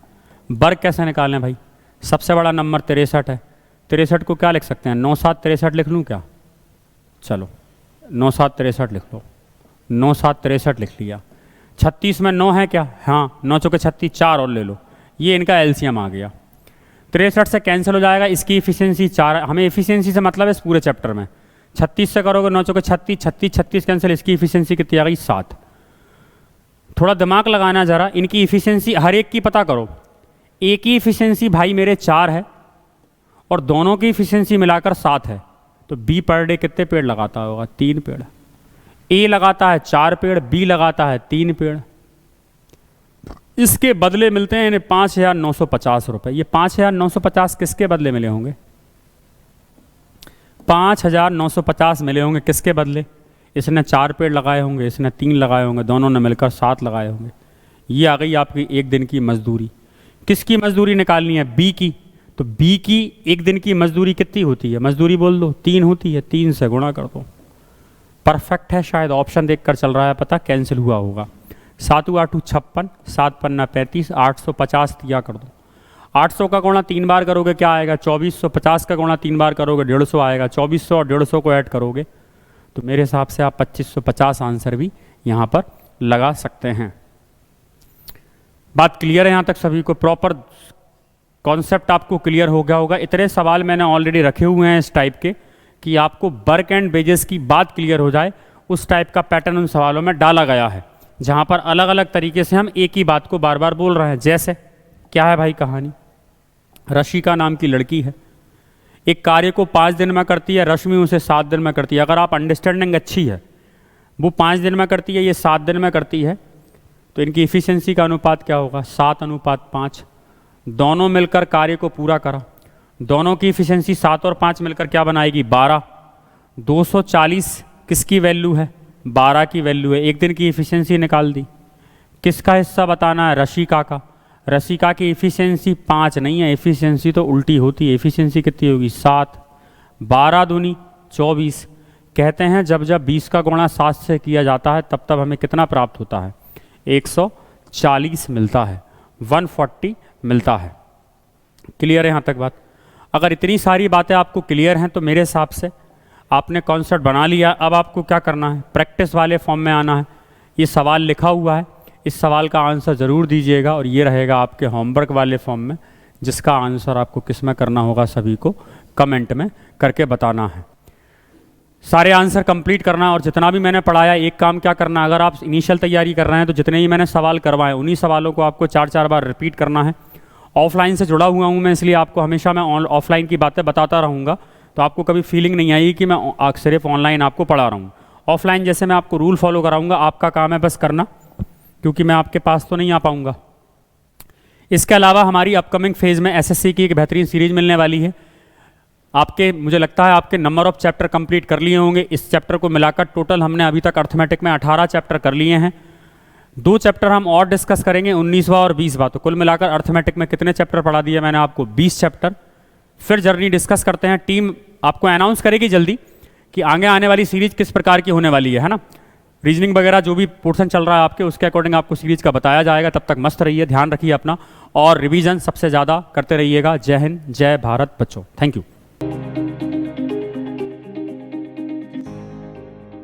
वर्ग कैसे निकालें भाई। सबसे बड़ा नंबर 63 है, 63 को क्या लिख सकते हैं 9 7 63 लिख लूँ क्या, चलो 9 7 63 लिख लो, 9 7 63 लिख लिया। 36 में 9 है क्या, हाँ 9 चौके 36, 4 और ले लो, ये इनका एलसीएम आ गया। 63 से कैंसिल हो जाएगा, इसकी इफिशियंसी 4 है, हमें इफिशियंसी से मतलब है इस पूरे चैप्टर में। 36 से करोगे 9 चौके 36, 36 36 कैंसिल, इसकी इफिशियंसी कितनी आ गई 7। थोड़ा दिमाग लगाना ज़रा, इनकी इफिशियंसी हर एक की पता करो। ए की इफिशियंसी भाई मेरे 4 है और दोनों की इफिशियंसी मिलाकर 7 है, तो बी पर डे कितने पेड़ लगाता होगा 3 पेड़। ए लगाता है 4 पेड़, बी लगाता है 3 पेड़, इसके बदले मिलते हैं इन्हें 5950 रुपये। ये 5950 किसके बदले मिले होंगे, 5950 मिले होंगे किसके बदले, इसने 4 पेड़ लगाए होंगे, इसने 3 लगाए होंगे, दोनों ने मिलकर 7 लगाए होंगे। ये आ गई आपकी एक दिन की मजदूरी। किसकी मजदूरी निकालनी है, बी की, तो बी की एक दिन की मजदूरी कितनी होती है, मजदूरी बोल दो 3 होती है, 3 से गुणा कर दो। परफेक्ट है, शायद ऑप्शन देखकर चल रहा है, पता कैंसिल हुआ होगा। 7 8 56, 7 पन्ना 35, 850 दिया कर दो। 800 का गुणा 3 बार करोगे क्या आएगा 2450 का गुणा 3 बार करोगे 150 आएगा। 2400 और 150 को ऐड करोगे तो मेरे हिसाब से आप 2550 आंसर भी यहाँ पर लगा सकते हैं। बात क्लियर है यहाँ तक सभी को, प्रॉपर कॉन्सेप्ट आपको क्लियर हो गया होगा। इतने सवाल मैंने ऑलरेडी रखे हुए हैं इस टाइप के कि आपको वर्क एंड वेजेस की बात क्लियर हो जाए, उस टाइप का पैटर्न उन सवालों में डाला गया है, जहाँ पर अलग अलग तरीके से हम एक ही बात को बार बार बोल रहे हैं। जैसे क्या है भाई कहानी, रशिका नाम की लड़की है, एक कार्य को 5 दिन में करती है, रश्मि उसे 7 दिन में करती है। अगर आप अंडरस्टैंडिंग अच्छी है, वो 5 दिन में करती है, ये 7 दिन में करती है, तो इनकी इफ़िशियंसी का अनुपात क्या होगा, 7:5। दोनों मिलकर कार्य को पूरा करा, दोनों की इफ़िशियंसी 7 और 5 मिलकर क्या बनाएगी, 12। 240 किसकी वैल्यू है, 12 की वैल्यू है। एक दिन की इफ़िशियंसी निकाल दी। किसका हिस्सा बताना है, रशिका का। रशिका की इफ़िशियंसी 5 नहीं है, इफ़िशियंसी तो उल्टी होती है। इफ़िशियंसी कितनी होगी, 7। 12 दूनी 24। कहते हैं जब जब 20 का गुणा 7 से किया जाता है तब तब हमें कितना प्राप्त होता है, 140 मिलता है, 140 मिलता है। क्लियर है यहाँ तक बात? अगर इतनी सारी बातें आपको क्लियर हैं तो मेरे हिसाब से आपने कॉन्सेप्ट बना लिया। अब आपको क्या करना है, प्रैक्टिस वाले फॉर्म में आना है। ये सवाल लिखा हुआ है, इस सवाल का आंसर ज़रूर दीजिएगा, और ये रहेगा आपके होमवर्क वाले फॉर्म में, जिसका आंसर आपको किस में करना होगा, सभी को कमेंट में करके बताना है। सारे आंसर कंप्लीट करना है। और जितना भी मैंने पढ़ाया, एक काम क्या करना है, अगर आप इनिशियल तैयारी कर रहे हैं तो जितने ही मैंने सवाल करवाए उन्हीं सवालों को आपको 4-4 बार रिपीट करना है। ऑफलाइन से जुड़ा हुआ हूँ मैं, इसलिए आपको हमेशा मैं ऑफलाइन की बातें बताता रहूँगा, तो आपको कभी फीलिंग नहीं आएगी कि मैं सिर्फ ऑनलाइन आपको पढ़ा रहा हूँ। ऑफलाइन जैसे मैं आपको रूल फॉलो कराऊंगा, आपका काम है बस करना, क्योंकि मैं आपके पास तो नहीं आ पाऊँगा। इसके अलावा हमारी अपकमिंग फेज़ में एसएससी की एक बेहतरीन सीरीज मिलने वाली है। आपके, मुझे लगता है आपके नंबर ऑफ चैप्टर कंप्लीट कर लिए होंगे। इस चैप्टर को मिलाकर टोटल हमने अभी तक अर्थमेटिक में 18 चैप्टर कर लिए हैं। 2 चैप्टर हम और डिस्कस करेंगे, 19वां और 20वां। तो कुल मिलाकर अर्थमेटिक में कितने चैप्टर पढ़ा दिए मैंने आपको, 20 चैप्टर। फिर जर्नी डिस्कस करते हैं। टीम आपको अनाउंस करेगी जल्दी कि आगे आने वाली सीरीज किस प्रकार की होने वाली है ना। रीजनिंग वगैरह जो भी पोर्शन चल रहा है आपके, उसके अकॉर्डिंग आपको सीरीज का बताया जाएगा। तब तक मस्त रहिए, ध्यान रखिए अपना, और रिवीजन सबसे ज़्यादा करते रहिएगा। जय हिंद, जय भारत बच्चों, थैंक यू।